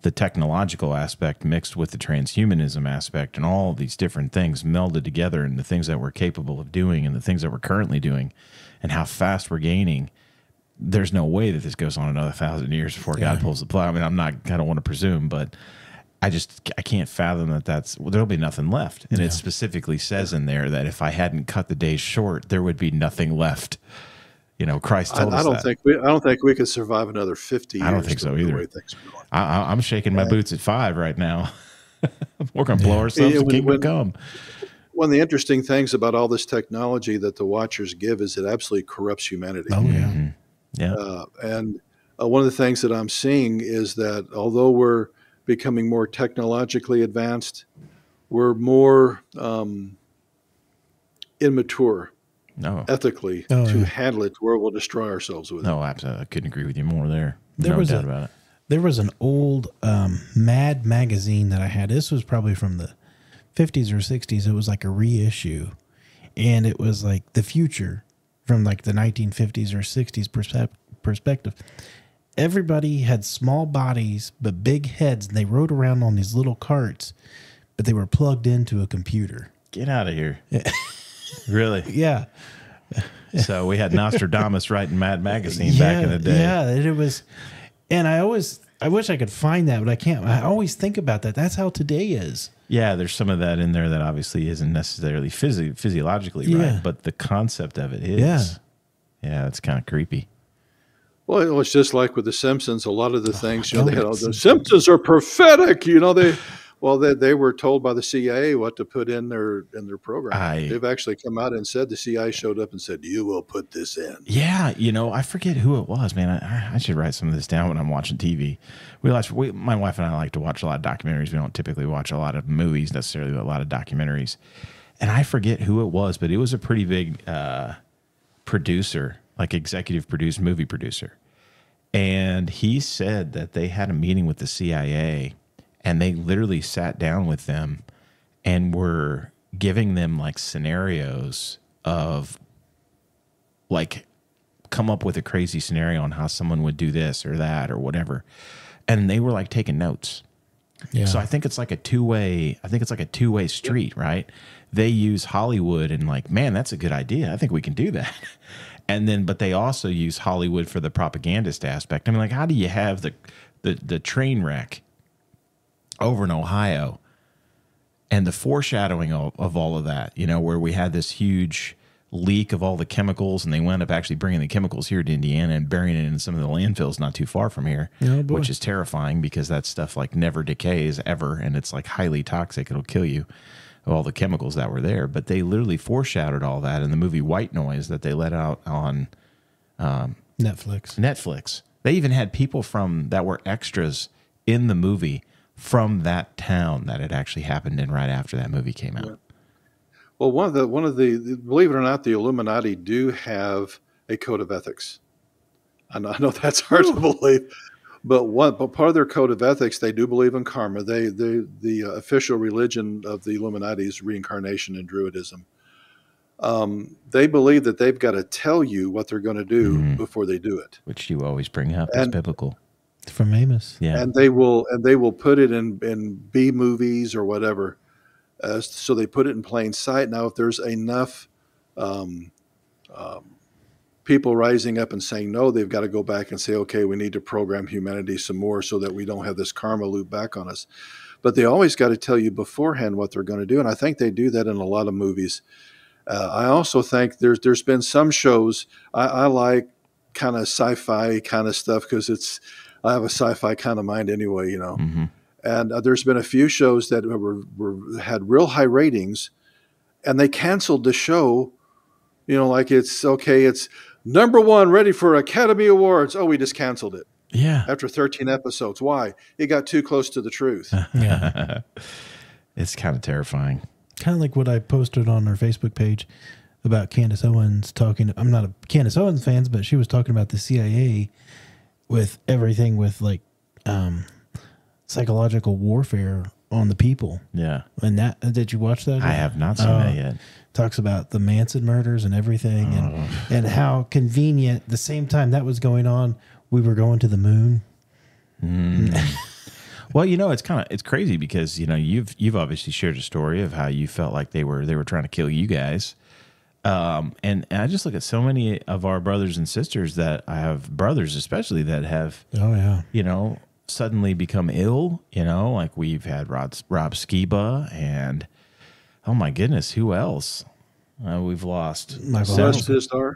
the technological aspect mixed with the transhumanism aspect and all these different things melded together, and the things that we're capable of doing and the things that we're currently doing and how fast we're gaining. There's no way that this goes on another 1,000 years before God pulls the plug. I mean, I don't want to presume, but I can't fathom there'll be nothing left. And it specifically says in there that if I hadn't cut the days short, there would be nothing left. Christ told us I don't think we could survive another 50 years. I don't think so either. I'm shaking my boots at 5 right now. We're going to blow ourselves to kingdom come. One of the interesting things about all this technology that the Watchers give is it absolutely corrupts humanity. Oh, yeah. Mm-hmm. Yeah. And one of the things that I'm seeing is that although we're becoming more technologically advanced, we're more immature ethically to handle it where we'll destroy ourselves with it. No, absolutely. I couldn't agree with you more there. No doubt about it. There was an old Mad magazine that I had. This was probably from the 50s or 60s. It was like a reissue. And it was like the future from like the 1950s or 60s perspective. Everybody had small bodies but big heads, and they rode around on these little carts, but they were plugged into a computer. Get out of here. Really? Yeah. So we had Nostradamus writing Mad Magazine back in the day. Yeah, it was. And I wish I could find that, but I can't. I always think about that. That's how today is. Yeah, there's some of that in there that obviously isn't necessarily physiologically right, but the concept of it is. Yeah, it's kind of creepy. Well, it's just like with the Simpsons. A lot of the things, they had the Simpsons are prophetic. They were told by the CIA what to put in their program. They've actually come out and said the CIA showed up and said, "You will put this in." Yeah, I forget who it was, man. I should write some of this down when I'm watching TV. My wife and I like to watch a lot of documentaries. We don't typically watch a lot of movies necessarily, but a lot of documentaries. And I forget who it was, but it was a pretty big producer, like executive movie producer. And he said that they had a meeting with the CIA, and they literally sat down with them and were giving them like scenarios of like, come up with a crazy scenario on how someone would do this or that or whatever. And they were like taking notes. Yeah. So I think it's like a two-way street, right? They use Hollywood and like, man, that's a good idea. I think we can do that. But they also use Hollywood for the propagandist aspect. I mean, like, how do you have the train wreck over in Ohio and the foreshadowing of all of that, where we had this huge leak of all the chemicals, and they wound up actually bringing the chemicals here to Indiana and burying it in some of the landfills not too far from here, which is terrifying because that stuff like never decays ever, and it's like highly toxic. It'll kill you, all the chemicals that were there. But they literally foreshadowed all that in the movie White Noise that they let out on Netflix. They even had people that were extras in the movie from that town that it actually happened in right after that movie came out. Yeah. Well, one of the believe it or not, the Illuminati do have a code of ethics. I know that's hard to believe, but part of their code of ethics, they do believe in karma. The official religion of the Illuminati is reincarnation and Druidism. They believe that they've got to tell you what they're going to do before they do it, which you always bring up as biblical. From Amos, and they will put it in B movies or whatever. So they put it in plain sight. Now, if there's enough people rising up and saying no, they've got to go back and say, okay, we need to program humanity some more so that we don't have this karma loop back on us. But they always got to tell you beforehand what they're going to do. And I think they do that in a lot of movies. I also think there's been some shows I like kind of sci-fi kind of stuff because I have a sci-fi kind of mind anyway, you know. Mm-hmm. And there's been a few shows that had real high ratings, and they canceled the show. You know, like it's #1 ready for Academy Awards. Oh, we just canceled it. Yeah. After 13 episodes. Why? It got too close to the truth. Yeah. It's kind of terrifying. Kind of like what I posted on our Facebook page about Candace Owens talking. I'm not a Candace Owens fan, but she was talking about the CIA with everything with like psychological warfare on the people. Yeah. And did you watch that? I have not seen that yet. Talks about the Manson murders and everything and how convenient the same time that was going on, we were going to the moon. Well, you know, it's crazy because, you know, you've obviously shared a story of how you felt like they were trying to kill you guys. And I just look at so many of our brothers and sisters that I have brothers, especially that have, you know, suddenly become ill, you know, like we've had Rob Skiba and, oh my goodness, who else? We've lost Sizzler.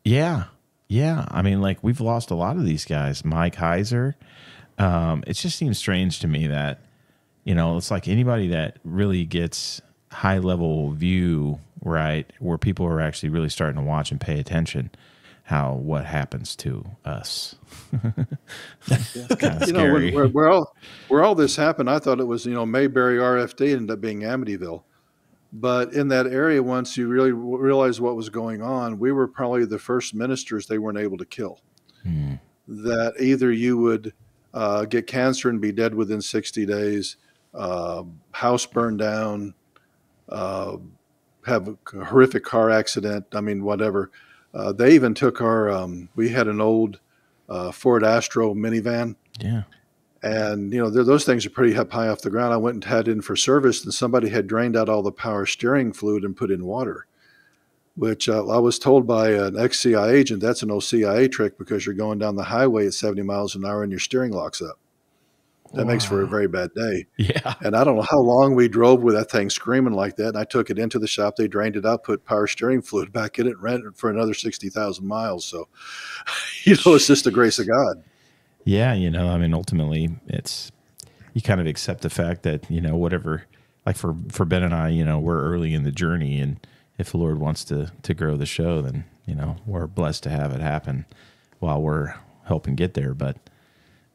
Yeah. Yeah. I mean, like we've lost a lot of these guys. Mike Heiser. It just seems strange to me that, you know, it's like anybody that really gets high level view, right, where people are actually really starting to watch and pay attention, what happens to us. It's kind of scary. Know, where all this happened, I thought it was, you know, Mayberry RFD ended up being Amityville. But in that area, once you really realized what was going on, we were probably the first ministers they weren't able to kill. That either you would get cancer and be dead within 60 days, house burned down, have a horrific car accident. I mean, whatever. They even took we had an old Ford Astro minivan. Yeah. And, you know, those things are pretty high off the ground. I went and had it in for service, and somebody had drained out all the power steering fluid and put in water, which I was told by an ex-CIA agent, that's an old CIA trick because you're going down the highway at 70 miles an hour and your steering locks up. That makes for a very bad day. Yeah. And I don't know how long we drove with that thing screaming like that. And I took it into the shop. They drained it out, put power steering fluid back in it, and ran it for another 60,000 miles. So, you know, it's just the grace of God. Yeah, you know, I mean, ultimately, you kind of accept the fact that, you know, whatever, like for Ben and I, you know, we're early in the journey, and if the Lord wants to grow the show, then, you know, we're blessed to have it happen while we're helping get there. But,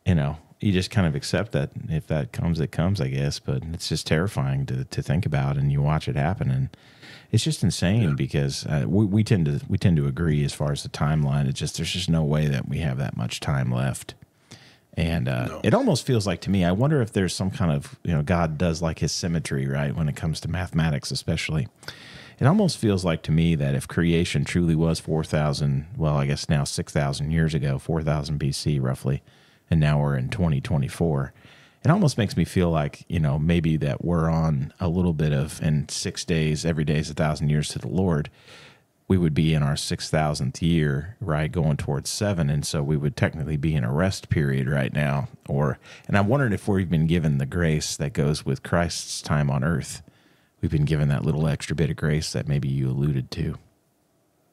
you know, you just kind of accept that if that comes, it comes, I guess. But it's just terrifying to think about, and you watch it happen, and it's just insane because we tend to agree as far as the timeline. It's just there's just no way that we have that much time left. And it almost feels like to me, I wonder if there's some kind of, you know, God does like his symmetry, right, when it comes to mathematics especially. It almost feels like to me that if creation truly was 4,000, well, I guess now 6,000 years ago, 4,000 BC roughly, and now we're in 2024, it almost makes me feel like, you know, maybe that we're on a little bit of, in 6 days, every day is 1,000 years to the Lord, we would be in our 6,000th year, right, going towards 7, and so we would technically be in a rest period right now. And I'm wondering if we've been given the grace that goes with Christ's time on earth. We've been given that little extra bit of grace that maybe you alluded to.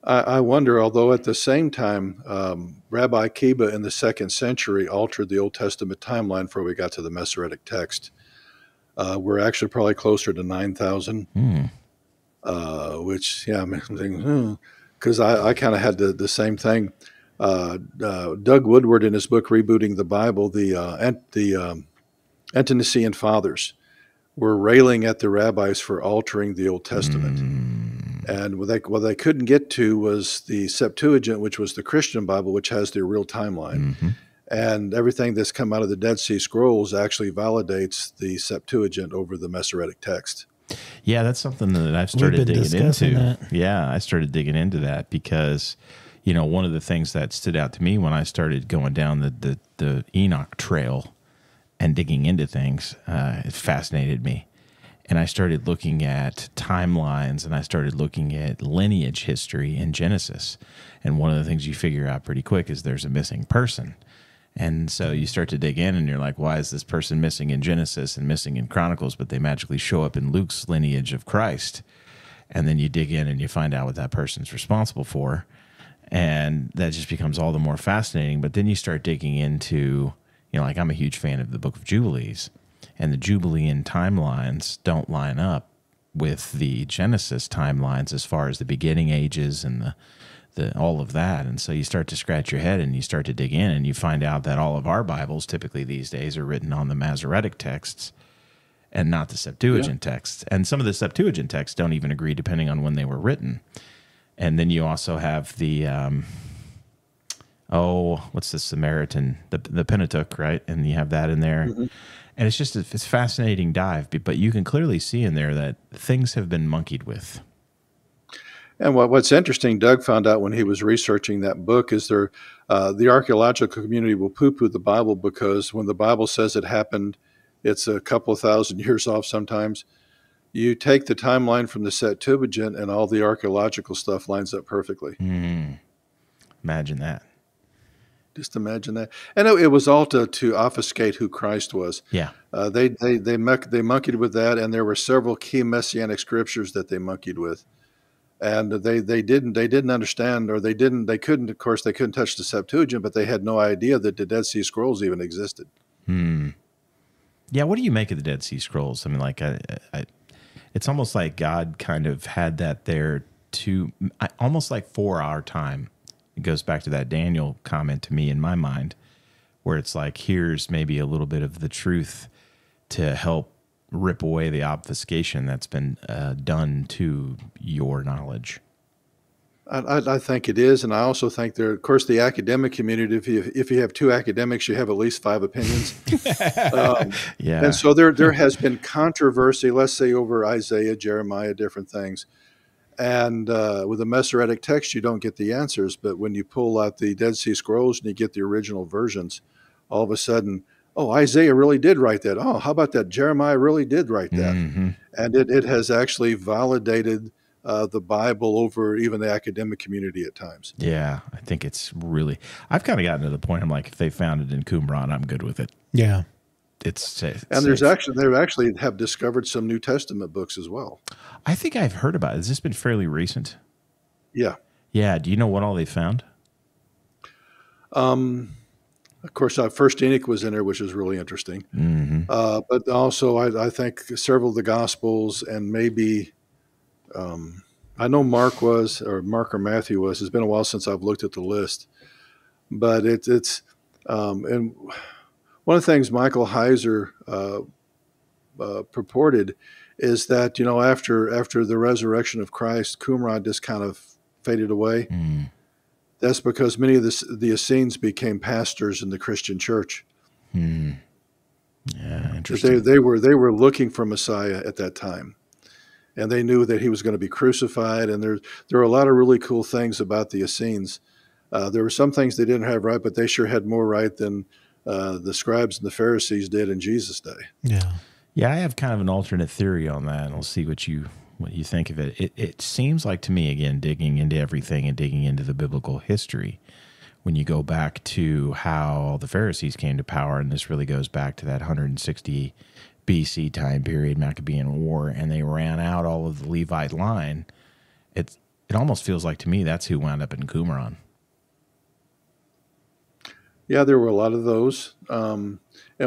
I wonder, although at the same time, Rabbi Akiba in the 2nd century altered the Old Testament timeline before we got to the Masoretic text. We're actually probably closer to 9,000. Which, yeah, I'm thinking, because I kind of had the same thing. Doug Woodward, in his book Rebooting the Bible, the Ante-Nicene Fathers were railing at the rabbis for altering the Old Testament. And what they couldn't get to was the Septuagint, which was the Christian Bible, which has the real timeline. And everything that's come out of the Dead Sea Scrolls actually validates the Septuagint over the Masoretic text. Yeah, that's something that I've started digging into. Yeah, I started digging into that because, you know, one of the things that stood out to me when I started going down the Enoch trail and digging into things, it fascinated me. And I started looking at timelines, and I started looking at lineage history in Genesis. And one of the things you figure out pretty quick is there's a missing person. And so you start to dig in, and you're like, why is this person missing in Genesis and missing in Chronicles, but they magically show up in Luke's lineage of Christ? And then you dig in and you find out what that person's responsible for. And that just becomes all the more fascinating. But then you start digging into, like I'm a huge fan of the Book of Jubilees. And the Jubilean timelines don't line up with the Genesis timelines as far as the beginning ages and the all of that. And so you start to scratch your head and you start to dig in, and you find out that all of our Bibles typically these days are written on the Masoretic texts and not the Septuagint texts. And some of the Septuagint texts don't even agree depending on when they were written. And then you also have the, what's the Samaritan, the Pentateuch, right? And you have that in there. Mm-hmm. And it's just it's a fascinating dive, but you can clearly see in there that things have been monkeyed with. And what's interesting, Doug found out when he was researching that book, is the archaeological community will poo-poo the Bible because when the Bible says it happened, it's a couple of thousand years off sometimes. You take the timeline from the Septuagint and all the archaeological stuff lines up perfectly. Imagine that. Just imagine that. And it was all to obfuscate who Christ was. Yeah. They monkeyed with that, and there were several key messianic scriptures that they monkeyed with. And they didn't understand, or they couldn't touch the Septuagint, but they had no idea that the Dead Sea Scrolls even existed. Yeah, what do you make of the Dead Sea Scrolls? I mean, like, it's almost like God kind of had that there almost like for our time. It goes back to that Daniel comment to me in my mind, where it's like, here's maybe a little bit of the truth to help rip away the obfuscation that's been done to your knowledge. I think it is, and I also think there, of course, the academic community. If you have two academics, you have at least 5 opinions. Yeah, and so there has been controversy, let's say over Isaiah, Jeremiah, different things. And with the Masoretic text, you don't get the answers, but when you pull out the Dead Sea Scrolls and you get the original versions, all of a sudden, oh, Isaiah really did write that. Oh, how about that? Jeremiah really did write that. Mm-hmm. And it has actually validated the Bible over even the academic community at times. Yeah, I think it's really, I've kind of gotten to the point, I'm like, if they found it in Qumran, I'm good with it. Yeah. It's safe. And they actually have discovered some New Testament books as well. I think I've heard about it. Has this been fairly recent? Yeah. Yeah. Do you know what all they found? Of course, First Enoch was in there, which is really interesting. Mm-hmm. But also, I think several of the Gospels, and maybe I know Mark or Matthew was. It's been a while since I've looked at the list, but it's and one of the things Michael Heiser purported is that after the resurrection of Christ, Qumran just kind of faded away. Mm. That's because many of the Essenes became pastors in the Christian church. Mm. Yeah, interesting. They were looking for Messiah at that time, and they knew that he was going to be crucified. And there are a lot of really cool things about the Essenes. There were some things they didn't have right, but they sure had more right than the scribes and the Pharisees did in Jesus' day. Yeah, I have kind of an alternate theory on that, and I'll see what you think of it. It seems like to me, again, digging into everything and digging into the biblical history, when you go back to how the Pharisees came to power, and this really goes back to that 160 BC time period, Maccabean War, and they ran out all of the Levite line. It almost feels like to me that's who wound up in Qumran. Yeah, there were a lot of those. And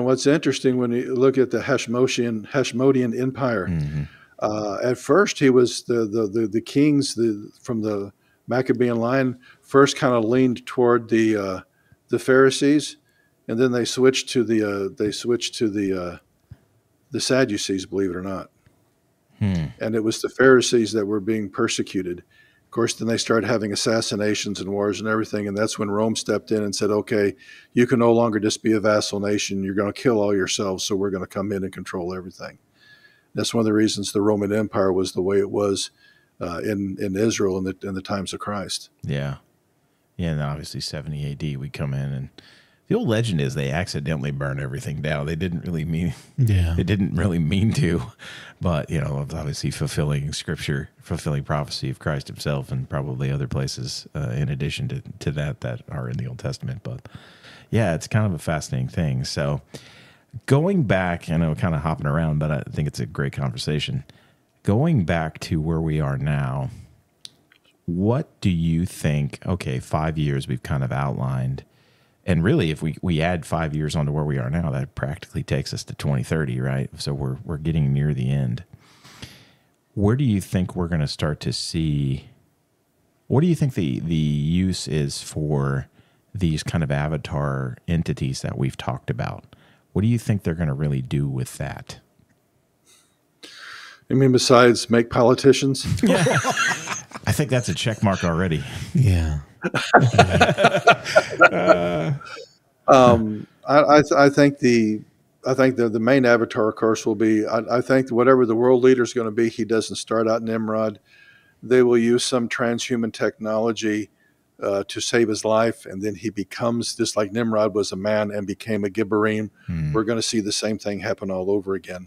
what's interesting when you look at the Hashmodean Empire, mm-hmm. At first he was the kings from the Maccabean line first kind of leaned toward the Pharisees, and then they switched to the Sadducees, believe it or not. And it was the Pharisees that were being persecuted. Of course, then they started having assassinations and wars and everything, and that's when Rome stepped in and said, okay, you can no longer just be a vassal nation. You're going to kill all yourselves, so we're going to come in and control everything. That's one of the reasons the Roman Empire was the way it was in Israel in the times of Christ. Yeah. Yeah, and obviously 70 AD, we come in and The old legend is they accidentally burn everything down. They didn't really mean, Yeah. it didn't really mean to, but you know, obviously fulfilling scripture, fulfilling prophecy of Christ himself, and probably other places in addition to that are in the Old Testament. But yeah, it's kind of a fascinating thing. So going back, I know kind of hopping around, but I think it's a great conversation. Going back to where we are now, what do you think? Okay, 5 years we've kind of outlined. And really, if we add 5 years onto where we are now, that practically takes us to 2030, right? So we're getting near the end. Where do you think we're going to start to see? What do you think the use is for these kind of avatar entities that we've talked about? What do you think they're going to really do with that? I mean, besides make politicians? Yeah. I think that's a check mark already. Yeah. I think the main avatar, of course, will be. I think whatever the world leader is going to be, he doesn't start out Nimrod. They will use some transhuman technology to save his life, and then he becomes, just like Nimrod was a man and became a Gibborim. We're going to see the same thing happen all over again.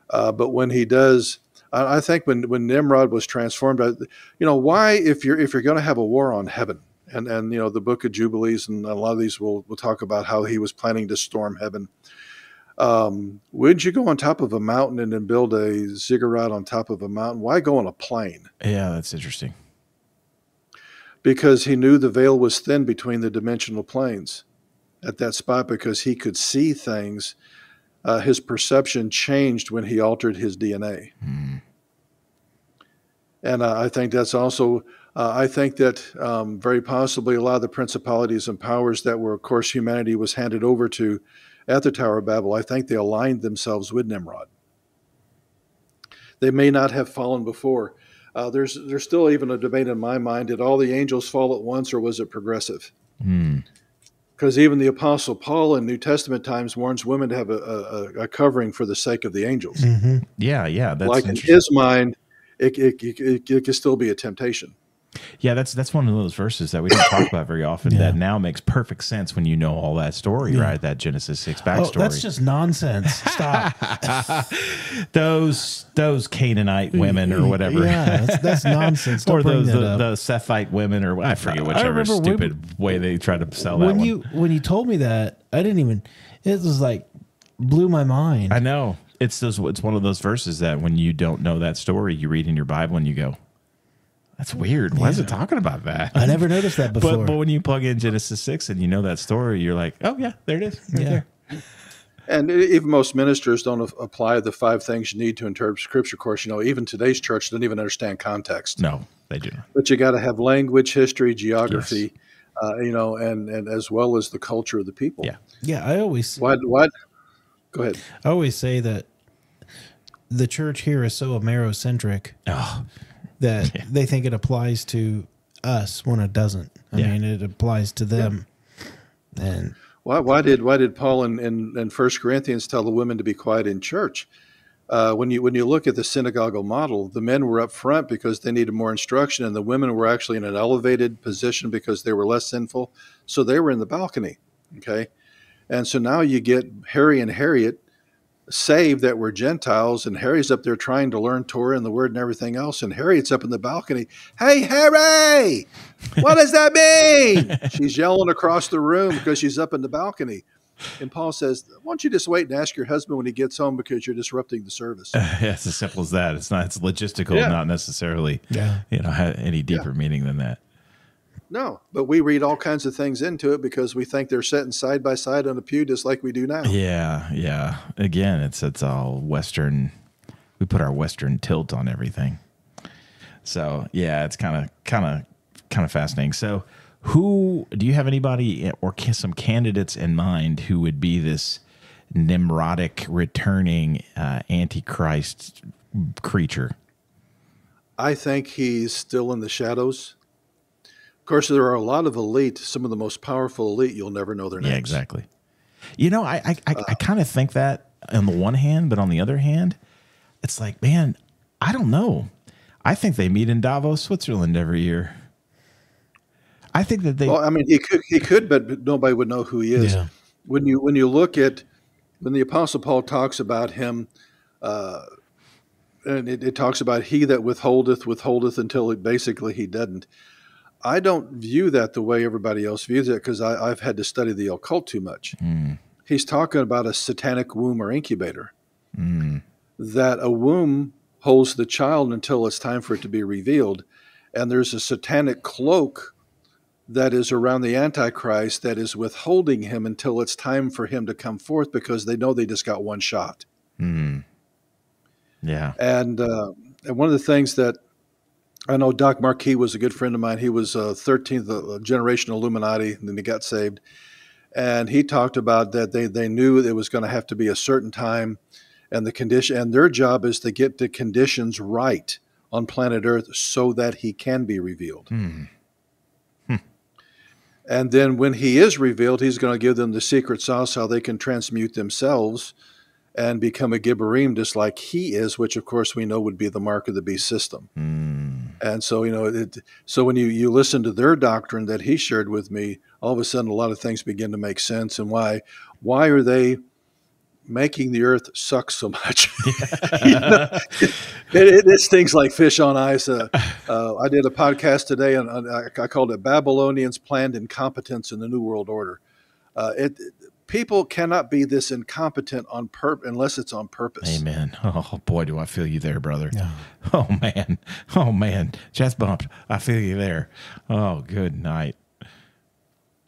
But when he does, I think when Nimrod was transformed, why, if you're going to have a war on heaven, and the Book of Jubilees and a lot of these will talk about how he was planning to storm heaven. Wouldn't you go on top of a mountain and then build a ziggurat on top of a mountain? Why go on a plane? Yeah, that's interesting. Because he knew the veil was thin between the dimensional planes at that spot, because he could see things. His perception changed when he altered his DNA. And I think that's also, I think that very possibly a lot of the principalities and powers that were, of course, humanity was handed over to at the Tower of Babel, I think they aligned themselves with Nimrod. They may not have fallen before. There's still even a debate in my mind, did all the angels fall at once, or was it progressive? Because even the Apostle Paul in New Testament times warns women to have a covering for the sake of the angels. Yeah, that's like in his mind, it could still be a temptation. Yeah, that's one of those verses that we don't talk about very often. That now makes perfect sense when you know all that story, right? That Genesis 6 backstory. That's just nonsense. Stop. those Canaanite women or whatever. Yeah, that's nonsense. Don't or bring those that up. the Sephite women, or I forget whichever stupid way they try to sell that one. When you told me that, I didn't even. It was like blew my mind. I know it's one of those verses that when you don't know that story, you read in your Bible and you go, that's weird. Why is it talking about that? I never noticed that before. But when you plug in Genesis 6 and you know that story, you're like, oh, yeah, there it is. Right there. And even most ministers don't apply the 5 things you need to interpret Scripture. Of course, even today's church doesn't even understand context. No, they do not. But you got to have language, history, geography, and as well as the culture of the people. Yeah. I always Why? Go ahead. I always say that the church here is so Amerocentric. That they think it applies to us when it doesn't. I mean, it applies to them. And why did Paul in 1 Corinthians tell the women to be quiet in church? When you look at the synagogal model, the men were up front because they needed more instruction, and the women were actually in an elevated position because they were less sinful. So they were in the balcony. Okay, and so now you get Harry and Harriet saved that were Gentiles, and Harry's up there trying to learn Torah and the Word and everything else, and Harriet's up in the balcony. Hey, Harry, what does that mean? She's yelling across the room because she's up in the balcony. And Paul says, why don't you just wait and ask your husband when he gets home, because you're disrupting the service. It's as simple as that. It's logistical, not necessarily any deeper meaning than that. No, but we read all kinds of things into it because we think they're sitting side by side on a pew just like we do now. Yeah. Again, it's all Western. We put our Western tilt on everything. So yeah, it's kind of fascinating. So, who do you have anybody or some candidates in mind who would be this Nimrodic returning Antichrist creature? I think he's still in the shadows. Of course, there are a lot of elite, some of the most powerful elite, you'll never know their names. Yeah, exactly. I kind of think that on the one hand, but on the other hand, it's like, man, I don't know. I think they meet in Davos, Switzerland every year. I think that they. Well, I mean, he could, but nobody would know who he is. Yeah. When you look at when the Apostle Paul talks about him, uh, and it talks about he that withholdeth until he doesn't. I don't view that the way everybody else views it because I've had to study the occult too much. Mm, He's talking about a satanic womb or incubator. mm, That a womb holds the child until it's time for it to be revealed, and there's a satanic cloak that is around the Antichrist that is withholding him until it's time for him to come forth because they know they just got one shot. mm. Yeah. And one of the things that I know, Doc Marquis was a good friend of mine. He was 13th generation Illuminati, and then he got saved. And he talked about that they knew it was going to have to be a certain time, and the condition, and their job is to get the conditions right on planet Earth so that he can be revealed. Mm. And then when he is revealed, he's going to give them the secret sauce how they can transmute themselves and become a Gibborim just like he is, which of course we know would be the mark of the beast system. Mm. And so, so when you listen to their doctrine that he shared with me, all of a sudden a lot of things begin to make sense. And why are they making the earth suck so much? It's things like fish on ice. I did a podcast today, and I called it Babylonians' Planned Incompetence in the New World Order. People cannot be this incompetent unless it's on purpose. Amen. Oh boy, do I feel you there, brother. Yeah. Oh man, chest bumped. I feel you there. Oh, good night.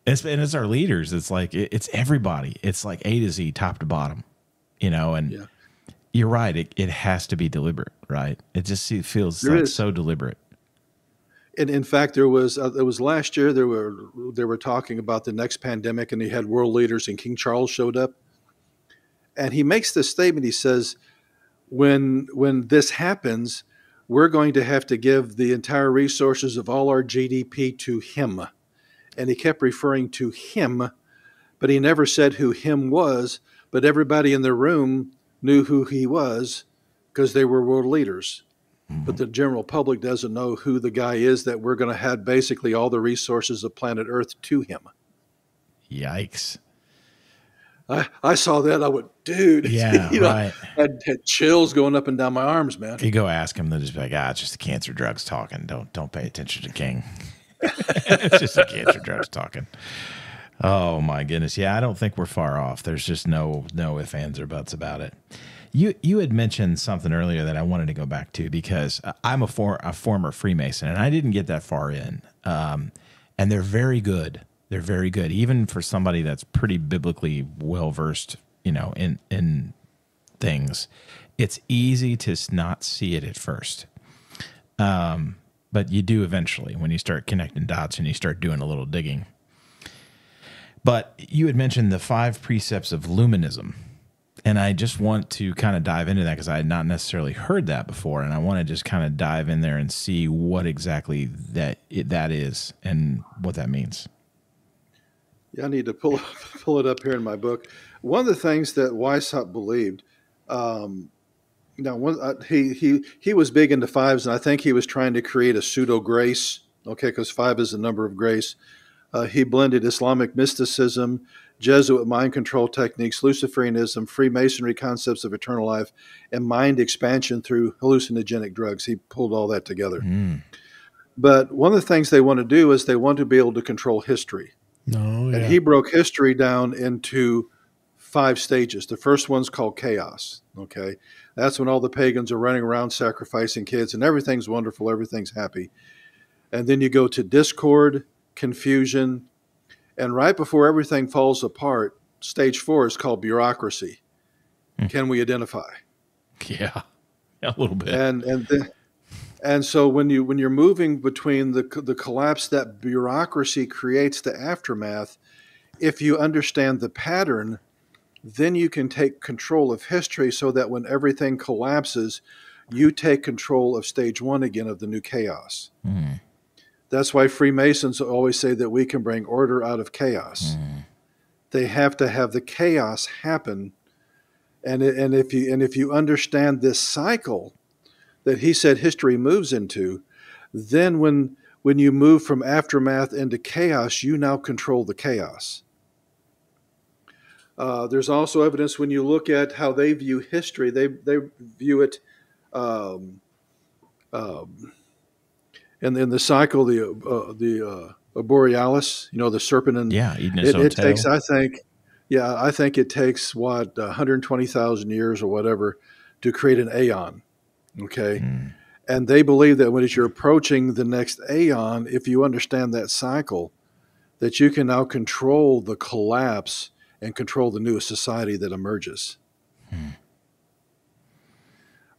It's our leaders. It's like it's everybody. It's like A to Z, top to bottom. And Yeah. You're right. It has to be deliberate, right? It feels like so deliberate. And in fact, it was last year. They were talking about the next pandemic, and he had world leaders, and King Charles showed up, and he makes this statement. He says, "When this happens, we're going to have to give the entire resources of all our GDP to him," and he kept referring to him, but he never said who him was. But everybody in the room knew who he was because they were world leaders. But the general public doesn't know who the guy is that we're going to have basically all the resources of planet Earth to him. Yikes. I saw that. I went, dude. Yeah, right. I had chills going up and down my arms, man. If you go ask him, they'll just be like, it's just the cancer drugs talking. Don't pay attention to King. It's just the cancer drugs talking. Oh, my goodness. Yeah, I don't think we're far off. There's just no ifs, ands, or buts about it. You had mentioned something earlier that I wanted to go back to because I'm a former Freemason, and I didn't get that far in. And they're very good. They're very good, even for somebody that's pretty biblically well-versed, in things. It's easy to not see it at first. But you do eventually when you start connecting dots and you start doing a little digging. But you had mentioned the 5 precepts of luminism. And I just want to kind of dive into that because I had not necessarily heard that before. And I want to just kind of dive in there and see what exactly that is and what that means. Yeah, I need to pull it up here in my book. One of the things that Weishaupt believed, he was big into 5s, and I think he was trying to create a pseudo grace, because 5 is the number of grace. He blended Islamic mysticism, Jesuit mind control techniques, Luciferianism, Freemasonry concepts of eternal life, and mind expansion through hallucinogenic drugs. He pulled all that together. Mm. But one of the things they want to do is they want to be able to control history. Oh, yeah. And he broke history down into 5 stages. The first one's called chaos. Okay. That's when all the pagans are running around sacrificing kids and everything's wonderful, everything's happy. And then you go to discord, confusion, and right before everything falls apart, stage 4 is called bureaucracy. Can we identify? Yeah, a little bit. And so when you're moving between the collapse that bureaucracy creates, the aftermath, if you understand the pattern, then you can take control of history so that when everything collapses, you take control of stage 1 again of the new chaos. Mm. That's why Freemasons always say that we can bring order out of chaos. Mm. They have to have the chaos happen. And if you understand this cycle that he said history moves into, then when when you move from aftermath into chaos, you now control the chaos. There's also evidence when you look at how they view history. They view it um, in the cycle, the Borealis, the serpent, and Yeah, eating its own it tail. takes, I think it takes 120,000 years or whatever to create an aeon. Okay. And they believe that as you're approaching the next aeon, if you understand that cycle, that you can now control the collapse and control the new society that emerges.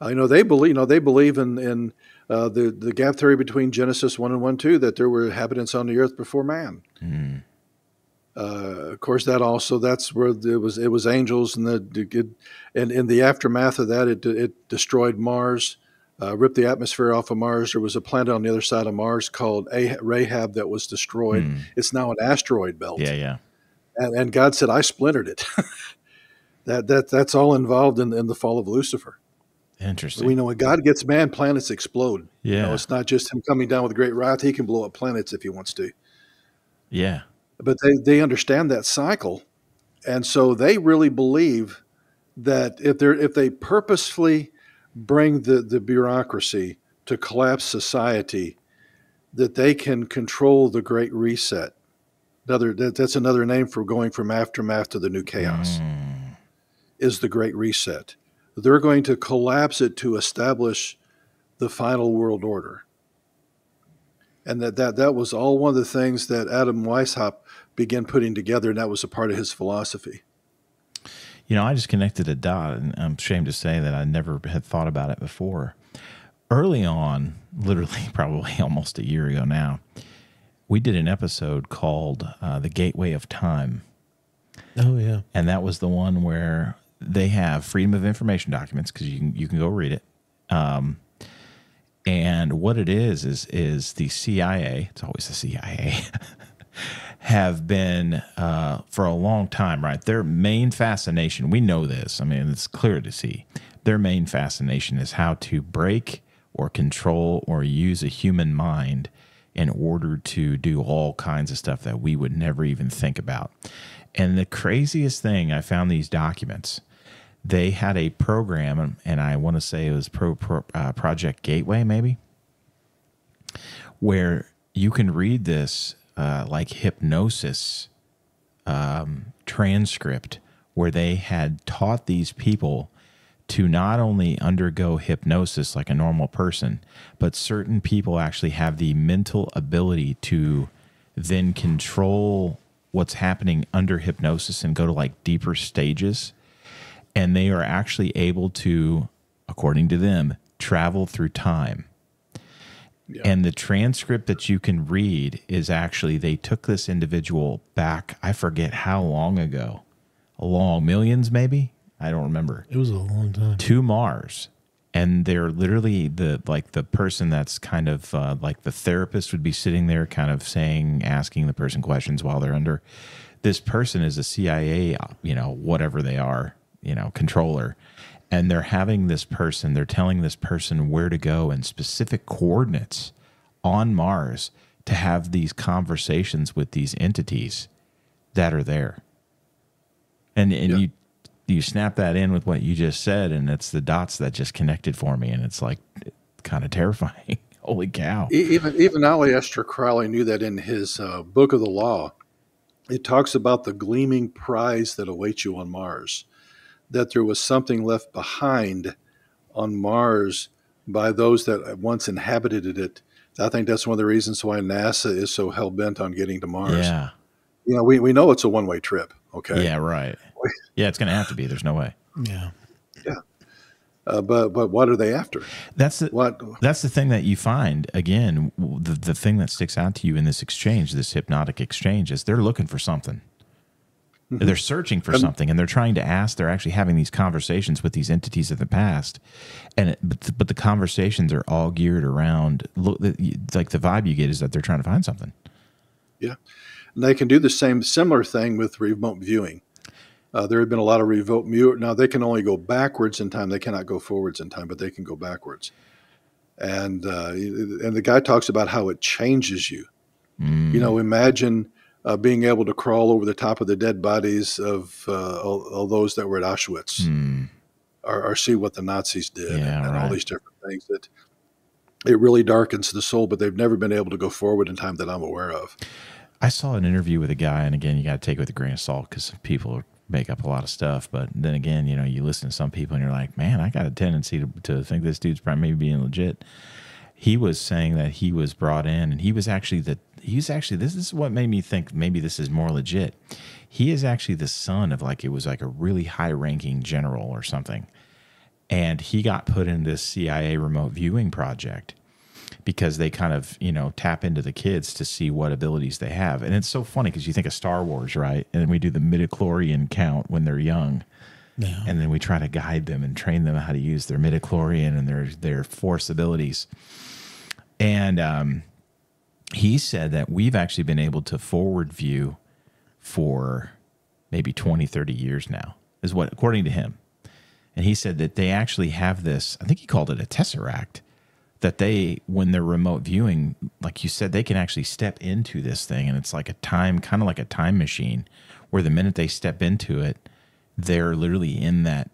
They believe in the gap theory between Genesis 1 and 1, 2, that there were inhabitants on the earth before man. Of course, that's where it was angels, and and in the aftermath of that, it destroyed Mars, ripped the atmosphere off of Mars. There was a planet on the other side of Mars called Rahab that was destroyed. It's now an asteroid belt. Yeah. And God said, I splintered it. That's all involved in the fall of Lucifer. Interesting. We know when God gets man, planets explode. Yeah. It's not just him coming down with a great wrath. He can blow up planets if he wants to. Yeah. But they understand that cycle. And so they really believe that if they purposefully bring the bureaucracy to collapse society, that they can control the Great Reset. That's another name for going from aftermath to the new chaos, is the Great Reset. They're going to collapse it to establish the final world order. And that was all one of the things that Adam Weishaupt began putting together, and that was a part of his philosophy. I just connected a dot, and I'm ashamed to say that I never had thought about it before. Early on, literally probably almost a year ago now, we did an episode called The Gateway of Time. Oh, yeah. And that was the one where they have freedom of information documents, because you can go read it. And what it is the CIA, it's always the CIA, have been for a long time, right? Their main fascination, we know this, I mean, it's clear to see, their main fascination is how to break or control or use a human mind in order to do all kinds of stuff that we would never even think about. And the craziest thing, I found these documents. They had a program, and I want to say it was Project Gateway, maybe, where you can read this like hypnosis transcript, where they had taught these people to not only undergo hypnosis like a normal person, but certain people actually have the mental ability to then control what's happening under hypnosis and go to like deeper stages. And they are actually able to, according to them, travel through time. Yeah. And the transcript that you can read is actually, they took this individual back, I forget how long ago, millions maybe? I don't remember. It was a long time. To Mars. And they're literally the person that's kind of like the therapist would be sitting there kind of asking the person questions while they're under. This person is a CIA, whatever they are, controller. And they're telling this person where to go and specific coordinates on Mars to have these conversations with these entities that are there. And yeah. You snap that in with what you just said, and it's the dots that just connected for me, and it's like kind of terrifying. Holy cow. Even Aleister Crowley knew that in his Book of the Law. It talks about the gleaming prize that awaits you on Mars, that there was something left behind on Mars by those that once inhabited it. I think that's one of the reasons why NASA is so hell-bent on getting to Mars. Yeah. We know it's a one-way trip, okay? Yeah, right. Yeah, it's going to have to be. There's no way. Yeah. Yeah. But what are they after? That's the thing that you find, again, the thing that sticks out to you in this exchange, this hypnotic exchange, is they're looking for something. Mm-hmm. They're searching for something, and they're trying to ask. They're actually having these conversations with these entities of the past, but the conversations are all geared around. Like the vibe you get is that they're trying to find something. Yeah, and they can do the similar thing with remote viewing. There have been a lot of remote view. Now they can only go backwards in time. They cannot go forwards in time, but they can go backwards. And the guy talks about how it changes you. Mm. You know, imagine being able to crawl over the top of the dead bodies of all those that were at Auschwitz, Mm. or see what the Nazis did, Yeah, and right. all these different things that it really darkens the soul, but they've never been able to go forward in time that I'm aware of. I saw an interview with a guy, and again, you got to take it with a grain of salt because people make up a lot of stuff. But then again, you know, you listen to some people and you're like, man, I got a tendency to think this dude's probably maybe being legit. He was saying that he was brought in, and this is what made me think maybe this is more legit. He is actually the son of it was like a really high ranking general or something. And he got put in this CIA remote viewing project because they kind of, you know, tap into the kids to see what abilities they have. And it's so funny because you think of Star Wars, right? And then we do the midichlorian count when they're young. Yeah. And then we try to guide them and train them how to use their midichlorian and their force abilities. And he said that we've actually been able to forward view for maybe 20, 30 years now, is what, according to him. And he said that they actually have this, I think he called it a tesseract, that they, when they're remote viewing, like you said, they can actually step into this thing. And it's like a time, kind of like a time machine, where the minute they step into it, they're literally in that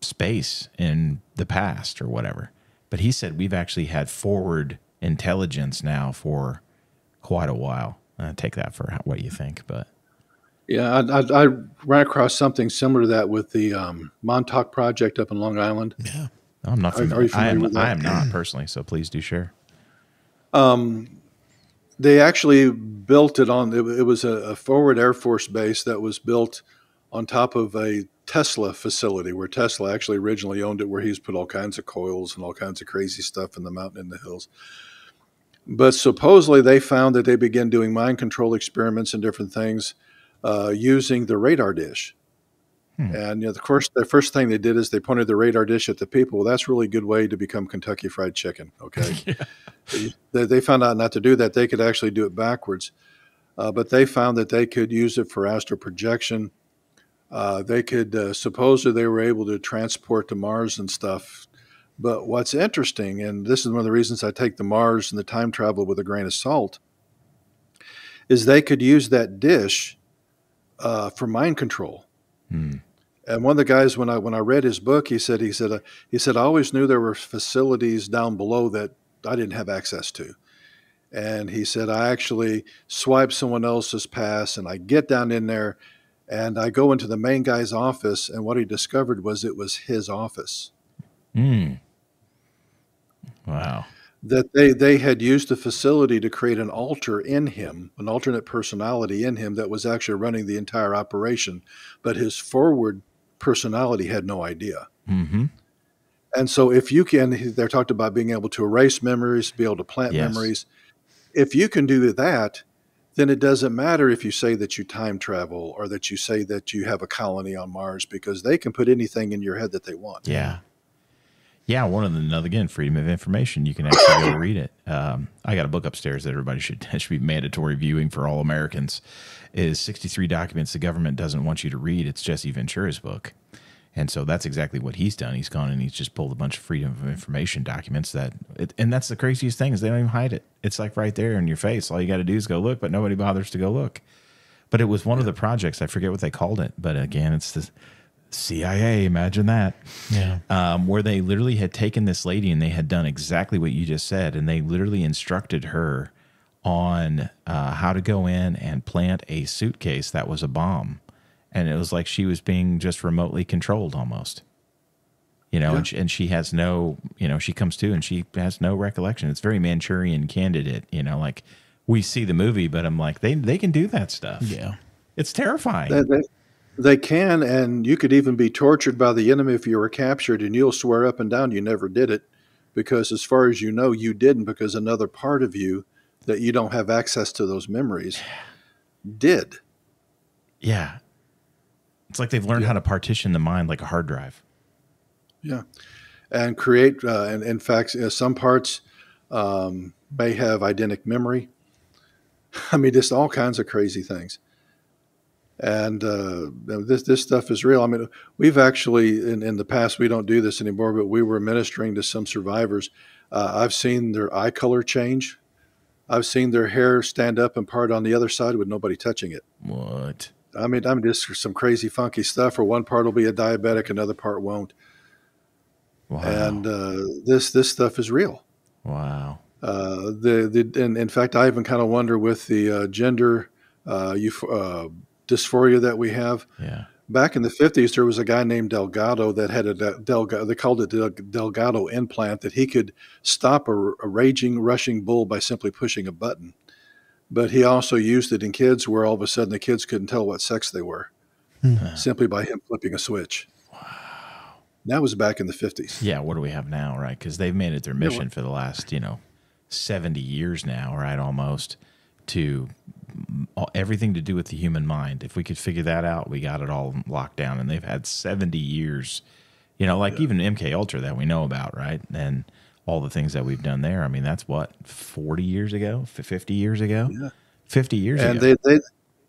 space in the past or whatever. But he said we've actually had forward intelligence now for quite a while. Take that for what you think, but Yeah, I ran across something similar to that with the Montauk Project up in Long Island. Yeah. I'm not familiar. Are you familiar with that? I am not personally, so please do share. They actually built it on, it was a forward Air Force base that was built on top of a Tesla facility where Tesla actually originally owned it, where he's put all kinds of coils and all kinds of crazy stuff in the mountain and the hills. But supposedly they found that they began doing mind control experiments and different things using the radar dish. And you know, of course, the first thing they did is they pointed the radar dish at the people. Well, that's a really good way to become Kentucky Fried Chicken. Okay, they found out not to do that. They could actually do it backwards, but they found that they could use it for astral projection. They could supposedly they were able to transport to Mars and stuff. But what's interesting, and this is one of the reasons I take the Mars and the time travel with a grain of salt, is they could use that dish for mind control. And one of the guys, when I read his book, he said I always knew there were facilities down below that I didn't have access to. And he said, I actually swipe someone else's pass and I get down in there and I go into the main guy's office. And what he discovered was it was his office. Wow. That they had used the facility to create an alter in him, an alternate personality in him that was actually running the entire operation. But his forward personality had no idea. Mm-hmm. And so if you can, they're talked about being able to erase memories, be able to plant memories. If you can do that, then it doesn't matter if you say that you time travel or that you say that you have a colony on Mars, because they can put anything in your head that they want. Yeah. Yeah, one of them, again, freedom of information. You can actually go read it. I got a book upstairs that everybody should be mandatory viewing for all Americans. It is 63 documents the government doesn't want you to read. It's Jesse Ventura's book. And so that's exactly what he's done. He's gone and he's just pulled a bunch of freedom of information documents and that's the craziest thing is they don't even hide it. It's like right there in your face. All you got to do is go look, but nobody bothers to go look. But it was one of the projects. I forget what they called it. But again, it's the CIA, imagine that. Yeah. Where they literally had taken this lady and they had done exactly what you just said. And they literally instructed her on how to go in and plant a suitcase that was a bomb. And it was like she was being just remotely controlled almost. You know, and she has no, you know, she comes to and she has no recollection. It's very Manchurian Candidate, you know, like we see the movie, but I'm like, they can do that stuff. Yeah. It's terrifying. They can, and you could even be tortured by the enemy if you were captured, and you'll swear up and down you never did it, because as far as you know, you didn't, because another part of you that you don't have access to those memories did. Yeah. It's like they've learned how to partition the mind like a hard drive. Yeah. And create, and in fact, some parts may have eidetic memory. I mean, just all kinds of crazy things. And this stuff is real. I mean, we've actually in the past, we don't do this anymore, but we were ministering to some survivors. I've seen their eye color change. I've seen their hair stand up and part on the other side with nobody touching it. What? I mean, I'm just some crazy funky stuff. Or one part will be a diabetic, another part won't. Wow. And this stuff is real. Wow. And in fact, I even kind of wonder with the gender dysphoria that we have. Yeah. Back in the 50s, there was a guy named Delgado that had they called it the Delgado implant, that he could stop a raging, rushing bull by simply pushing a button. But he also used it in kids where all of a sudden the kids couldn't tell what sex they were simply by him flipping a switch. Wow. That was back in the 50s. Yeah. What do we have now, right? Because they've made it their mission for the last, 70 years now, right? Almost, to everything to do with the human mind. If we could figure that out, we got it all locked down. And they've had 70 years, even MK Ultra that we know about, right? And all the things that we've done there. I mean, that's what, 40 years ago, 50 years ago, 50 years ago. And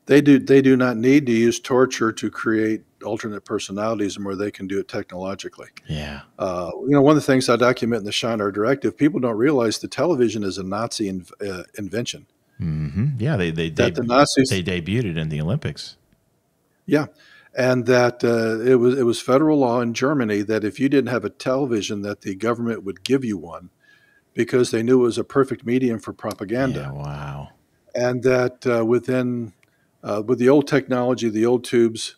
they do not need to use torture to create alternate personalities, and where they can do it technologically. Yeah. One of the things I document in the Shinar Directive, people don't realize the television is a Nazi invention. Mm-hmm. Yeah, the Nazis, they debuted it in the Olympics. Yeah, and that it was federal law in Germany that if you didn't have a television, that the government would give you one, because they knew it was a perfect medium for propaganda. Yeah, wow. And that with the old technology, the old tubes,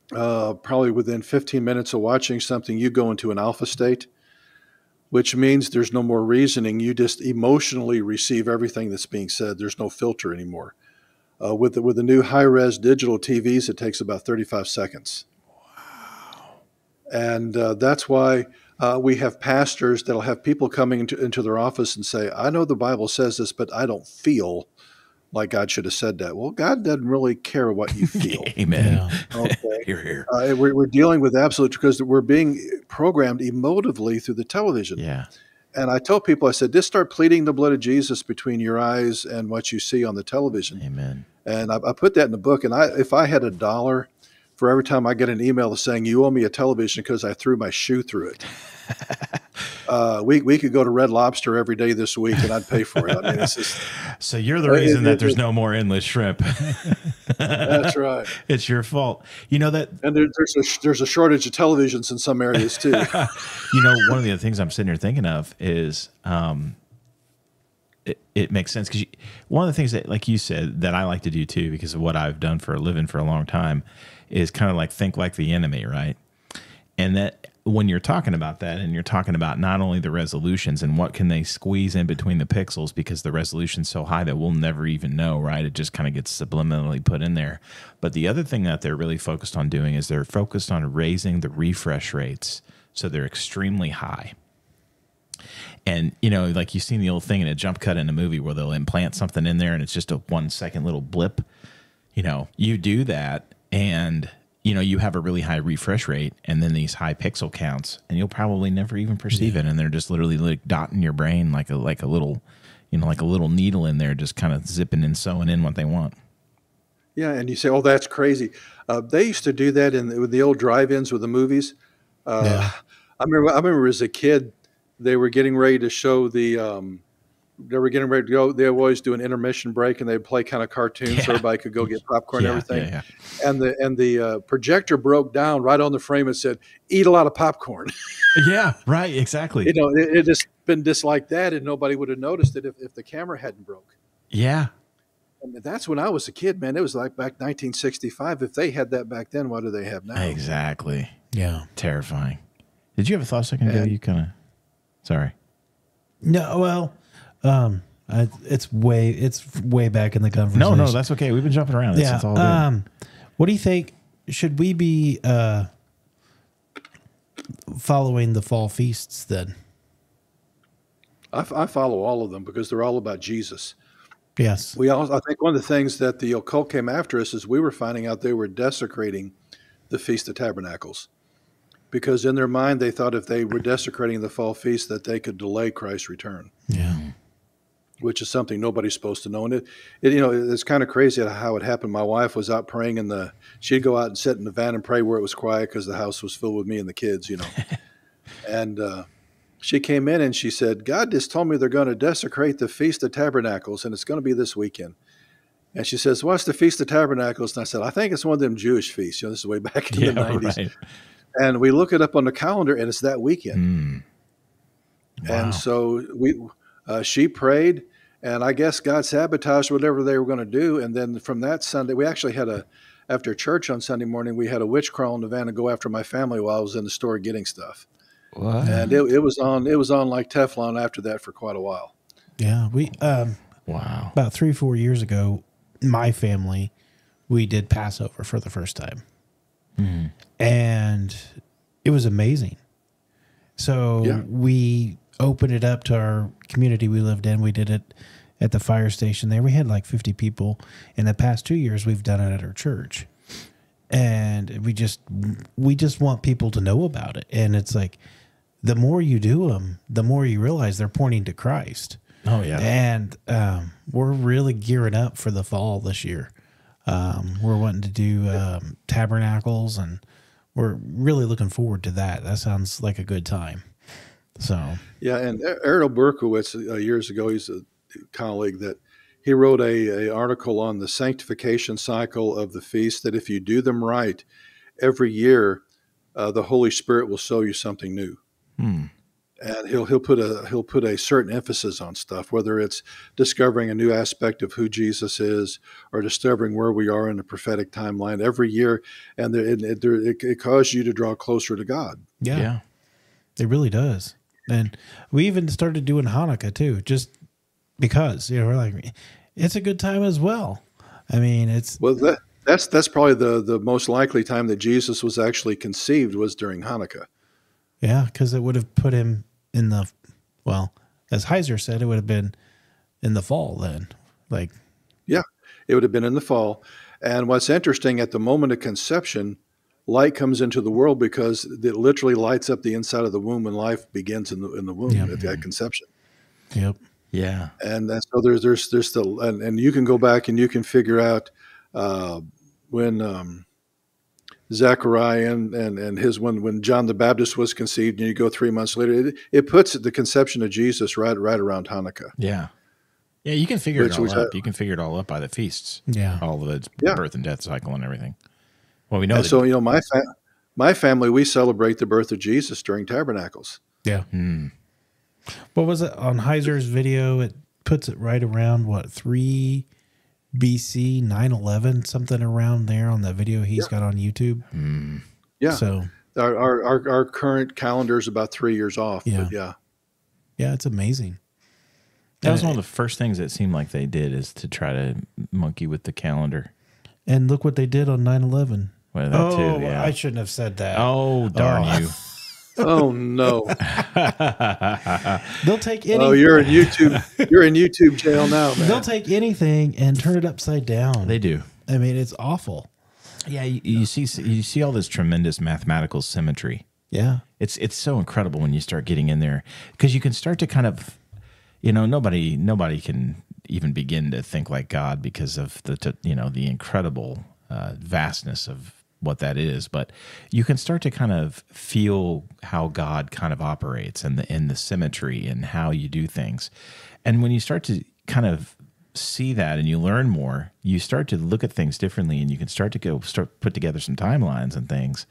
probably within 15 minutes of watching something, you go into an alpha state, which means there's no more reasoning. You just emotionally receive everything that's being said. There's no filter anymore. With the new high-res digital TVs, it takes about 35 seconds. Wow. And that's why we have pastors that'll have people coming into their office and say, I know the Bible says this, but I don't feel like God should have said that. Well, God doesn't really care what you feel. Amen. Yeah. Okay. Here. We're dealing with absolute, because we're being programmed emotively through the television. Yeah. And I tell people, I said, just start pleading the blood of Jesus between your eyes and what you see on the television. Amen. And I put that in the book. And if I had $1 for every time I get an email saying you owe me a television because I threw my shoe through it, we could go to Red Lobster every day this week and I'd pay for it. I mean, it's just, so you're the reason that there's no more endless shrimp. That's right. It's your fault. That, and there's a shortage of televisions in some areas too. One of the other things I'm sitting here thinking of is it makes sense, because one of the things that, like you said, that I like to do too, because of what I've done for a living for a long time, is kind of like think like the enemy, right? And that when you're talking about that, and you're talking about not only the resolutions and what can they squeeze in between the pixels, because the resolution's so high that we'll never even know, right? It just kind of gets subliminally put in there. But the other thing that they're really focused on doing is they're focused on raising the refresh rates so they're extremely high. And, like you've seen the old thing in a jump cut in a movie where they'll implant something in there and it's just a 1 second little blip. You do that and you have a really high refresh rate and then these high pixel counts, and you'll probably never even perceive it. And they're just literally like dotting your brain like a little, like a little needle in there, just kind of zipping and sewing in what they want. Yeah, and you say, "Oh, that's crazy." They used to do that with the old drive-ins with the movies. I remember as a kid, they were getting ready to show they were getting ready to go. They always do an intermission break, and they'd play kind of cartoons so everybody could go get popcorn and everything. Yeah. And the projector broke down right on the frame and said, "Eat a lot of popcorn." Yeah, right, exactly. It just been just like that, and nobody would have noticed it if the camera hadn't broke. Yeah. And that's when I was a kid, man. It was like back 1965. If they had that back then, what do they have now? Exactly. Yeah. Terrifying. Did you have a thought a second ago? You kind of, sorry. No, well, it's way back in the conversation. No, that's okay. We've been jumping around. It's all good. What do you think? Should we be following the fall feasts then? I follow all of them because they're all about Jesus. Yes. I think one of the things that the occult came after us is we were finding out they were desecrating the Feast of Tabernacles, because in their mind they thought if they were desecrating the fall feast that they could delay Christ's return. Yeah. which is something nobody's supposed to know. And it's kind of crazy how it happened. My wife was out praying she'd go out and sit in the van and pray where it was quiet because the house was filled with me and the kids, and she came in and she said, God just told me they're going to desecrate the Feast of Tabernacles, and it's going to be this weekend. And she says, what's the Feast of Tabernacles? And I said, I think it's one of them Jewish feasts. This is way back in the 90s. Right. And we look it up on the calendar, and it's that weekend. Wow. And so she prayed, and I guess God sabotaged whatever they were going to do. And then from that Sunday, we actually had after church on Sunday morning, we had a witch crawl in the van and go after my family while I was in the store getting stuff. What? And it was on like Teflon after that for quite a while. Yeah, we wow. About 3-4 years ago, my family, we did Passover for the first time. And it was amazing. So we opened it up to our community we lived in. We did it at the fire station there. We had like 50 people. In the past 2 years, we've done it at our church. And we just want people to know about it. And it's like, the more you do them, the more you realize they're pointing to Christ. Oh, yeah. And we're really gearing up for the fall this year. We're wanting to do tabernacles, and we're really looking forward to that. That sounds like a good time. So yeah, and Errol Berkowitz years ago, he's a colleague that he wrote a article on the sanctification cycle of the feast, that if you do them right, every year the Holy Spirit will show you something new. And he'll put a certain emphasis on stuff, whether it's discovering a new aspect of who Jesus is or discovering where we are in the prophetic timeline every year, and it causes you to draw closer to God. Yeah, it really does. And we even started doing Hanukkah too, just because we're like, it's a good time as well. I mean, that's probably the most likely time that Jesus was actually conceived was during Hanukkah. Yeah, because it would have put him in the, well, as Heiser said, it would have been in the fall then. Yeah, it would have been in the fall. And what's interesting, at the moment of conception, light comes into the world because it literally lights up the inside of the womb, and life begins in the womb at that conception. Yep. Yeah. And so there's still, and you can go back and you can figure out when Zechariah and his when John the Baptist was conceived, and you go 3 months later, it puts the conception of Jesus right around Hanukkah. Yeah. Yeah, you can figure it all up. You can figure it all up by the feasts. Yeah. All of its birth and death cycle and everything. Well, we know. So, my family, we celebrate the birth of Jesus during Tabernacles. Yeah. What was it on Heiser's video? It puts it right around 3 BC, 9/11, something around there on the video he's got on YouTube. Yeah. So our current calendar is about 3 years off. Yeah. But yeah, it's amazing. That was one of the first things it seemed like they did, is to try to monkey with the calendar. And look what they did on 9/11. Well, that too, yeah. I shouldn't have said that. Oh, darn you. Oh no! They'll take anything. Oh, you're in YouTube. You're in YouTube jail now, man. They'll take anything and turn it upside down. They do. I mean, it's awful. Yeah, you see all this tremendous mathematical symmetry. Yeah, it's so incredible when you start getting in there, because you can start to kind of, nobody can even begin to think like God because of the incredible vastness of what that is, but you can start to kind of feel how God kind of operates, and the symmetry and how you do things. And when you start to kind of see that and you learn more, you start to look at things differently, and you can start put together some timelines and things.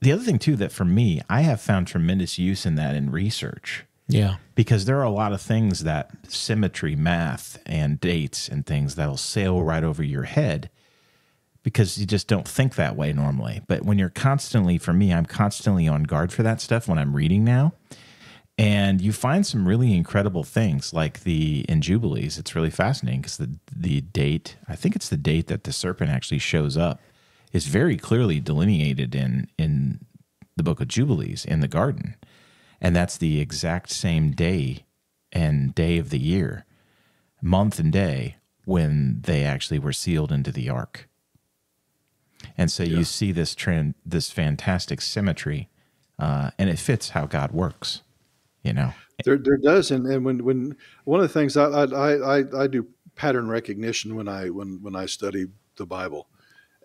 The other thing too, that for me, I have found tremendous use in that in research. Yeah. Because there are a lot of things that symmetry, math, and dates and things that'll sail right over your head, because you just don't think that way normally. But when you're constantly, for me, I'm constantly on guard for that stuff when I'm reading now. And you find some really incredible things, like in Jubilees. It's really fascinating because the date, I think it's the date that the serpent actually shows up, is very clearly delineated in the book of Jubilees in the garden. And that's the exact same day and day of the year, month and day, when they actually were sealed into the ark. And so you see this fantastic symmetry, and it fits how God works. you know? There does, and when one of the things I do pattern recognition when I study the Bible,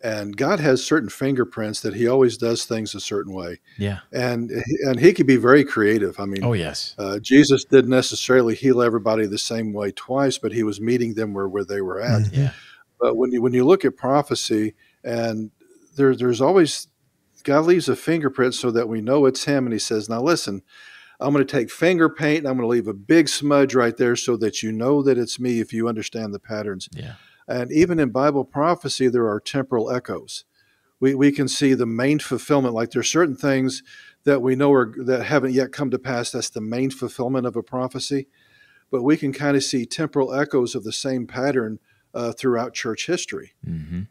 and God has certain fingerprints that He always does things a certain way, Yeah. and He can be very creative. I mean, Oh, yes. Jesus didn't necessarily heal everybody the same way twice, but He was meeting them where they were at. Mhm. Yeah. But when you look at prophecy, and there's always God leaves a fingerprint so that we know it's Him, and He says, "Now listen, I'm going to take finger paint and I'm going to leave a big smudge right there so that you know that it's me if you understand the patterns." Yeah. And even in Bible prophecy, there are temporal echoes. We can see the main fulfillment. Like there's certain things that we know are that haven't yet come to pass. That's the main fulfillment of a prophecy. But we can kind of see temporal echoes of the same pattern throughout church history. Mm-hmm.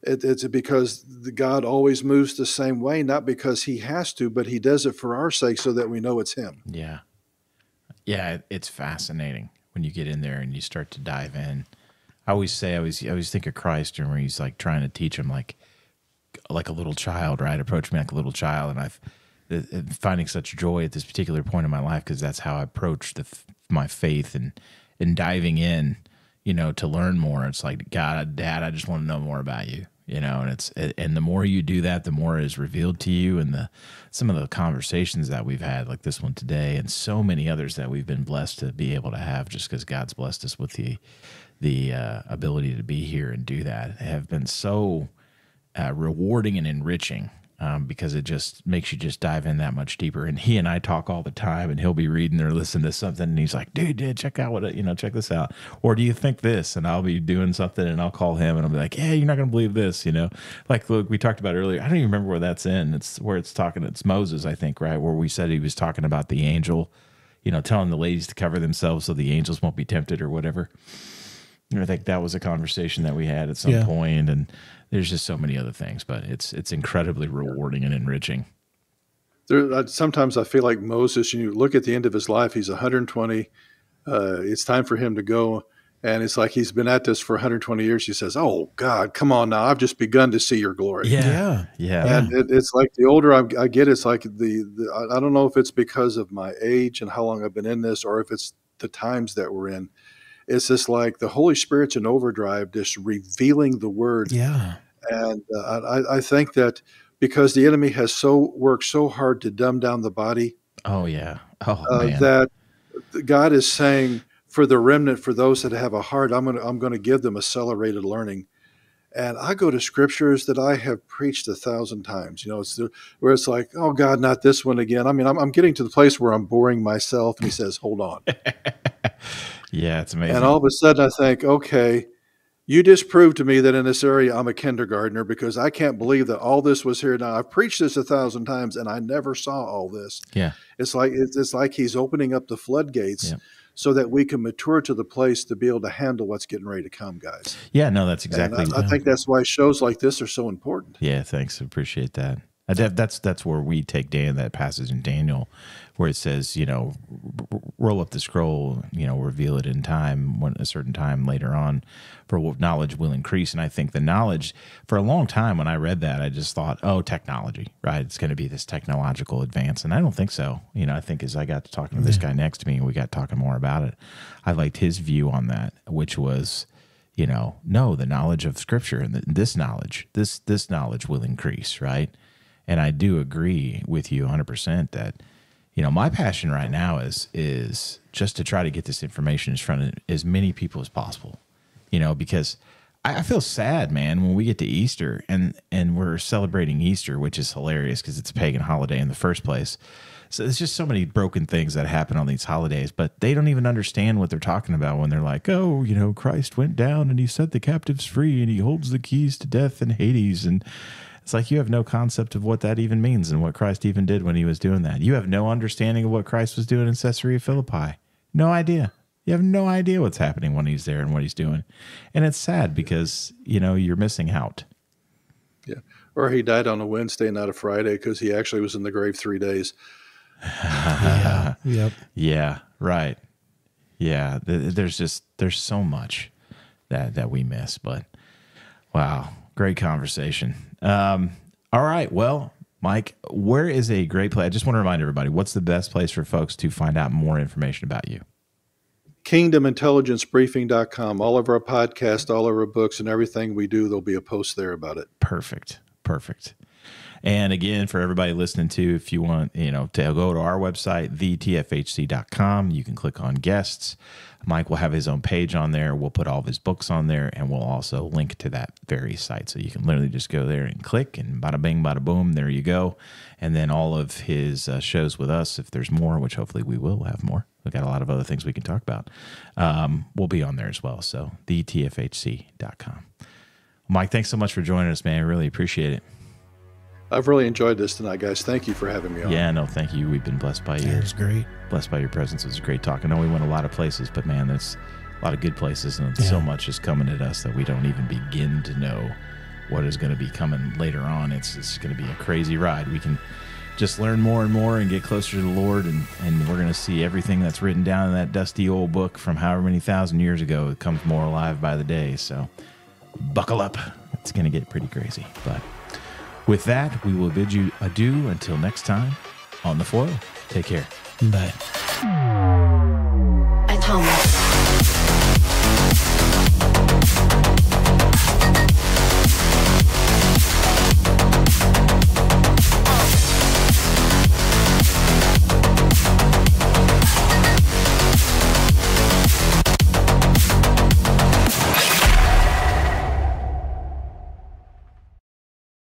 It's because God always moves the same way, not because He has to, but He does it for our sake so that we know it's Him. Yeah. Yeah. It's fascinating when you get in there and you start to dive in. I always think of Christ and where He's like trying to teach him like a little child, right? Approach me like a little child. And I'm finding such joy at this particular point in my life because that's how I approach my faith and diving in, to learn more. It's like, God, Dad, I just want to know more about you, and the more you do that, the more is revealed to you. And some of the conversations that we've had, like this one today, and so many others that we've been blessed to be able to have just because God's blessed us with the ability to be here and do that, have been so rewarding and enriching because it just makes you just dive in that much deeper. And he and I talk all the time, and he'll be reading or listening to something, and he's like, dude, check out check this out. Or do you think this? And I'll be doing something, and I'll call him, and I'll be like, hey, you're not going to believe this, Like, look, we talked about earlier. I don't even remember where that's in. It's where it's Moses, I think, right? Where we said he was talking about the angel, telling the ladies to cover themselves so the angels won't be tempted or whatever. I think that was a conversation that we had at some point, and there's just so many other things, but it's incredibly rewarding and enriching. Sometimes I feel like Moses, you look at the end of his life, he's 120. It's time for him to go. And it's like he's been at this for 120 years. He says, oh, God, come on now. I've just begun to see your glory. Yeah. And it's like the older I get, it's like I don't know if it's because of my age and how long I've been in this, or if it's the times that we're in. It's just like the Holy Spirit's in overdrive, just revealing the word. Yeah. And I think that because the enemy has worked so hard to dumb down the body. Oh, yeah. Man. That God is saying for the remnant, for those that have a heart, I'm going to give them accelerated learning. And I go to scriptures that I have preached 1,000 times. Where it's like, oh, God, not this one again. I mean, I'm getting to the place where I'm boring myself. And He says, hold on. Yeah, it's amazing. And all of a sudden I think, okay, you just proved to me that in this area I'm a kindergartner, because I can't believe that all this was here. Now, I've preached this 1,000 times and I never saw all this. Yeah. It's like He's opening up the floodgates so that we can mature to the place to be able to handle what's getting ready to come, guys. Yeah, no, that's exactly. And I think that's why shows like this are so important. Yeah, thanks. I appreciate that. That's where we take that passage in Daniel where it says, roll up the scroll, reveal it in time, when a certain time later on, for knowledge will increase. And I think the knowledge, for a long time when I read that, I just thought, oh, technology, right? It's going to be this technological advance. And I don't think so. I think as I got to talking to this guy next to me, and we got talking more about it, I liked his view on that, which was, no, the knowledge of Scripture and this knowledge will increase, right? And I do agree with you 100% that, my passion right now is just to try to get this information in front of as many people as possible, because I feel sad, man, when we get to Easter and we're celebrating Easter, which is hilarious because it's a pagan holiday in the first place. So there's just so many broken things that happen on these holidays, but they don't even understand what they're talking about when they're like, oh, Christ went down and He set the captives free and He holds the keys to death and Hades. And it's like you have no concept of what that even means and what Christ even did when He was doing that. You have no understanding of what Christ was doing in Caesarea Philippi. No idea. You have no idea what's happening when He's there and what He's doing. And it's sad because, you're missing out. Yeah. Or He died on a Wednesday, not a Friday, because He actually was in the grave 3 days. Yeah. Yep. Yeah. Right. Yeah. There's so much that we miss, but wow. Great conversation. All right. Well, Mike, where is a great place? I just want to remind everybody, what's the best place for folks to find out more information about you? KingdomIntelligenceBriefing.com. All of our podcasts, all of our books, and everything we do, there'll be a post there about it. Perfect. And again, for everybody listening to, if you want, to go to our website, thetfhc.com, you can click on guests. Mike will have his own page on there. We'll put all of his books on there, and we'll also link to that very site. So you can literally just go there and click, and bada bing, bada boom, there you go. And then all of his shows with us, if there's more, which hopefully we will have more. We've got a lot of other things we can talk about. We'll be on there as well. So thetfhc.com. Mike, thanks so much for joining us, man. I really appreciate it. I've really enjoyed this tonight, guys. Thank you for having me on. Yeah, no, thank you. We've been blessed by you. It was great. Blessed by your presence. It was a great talk. I know we went a lot of places, but man, there's a lot of good places, and so much is coming at us that we don't even begin to know what is going to be coming later on. It's going to be a crazy ride. We can just learn more and more and get closer to the Lord, and we're going to see everything that's written down in that dusty old book from however many thousand years ago. It comes more alive by the day. So buckle up. It's going to get pretty crazy. But with that, we will bid you adieu until next time on The Foil. Take care. Bye. Atomic.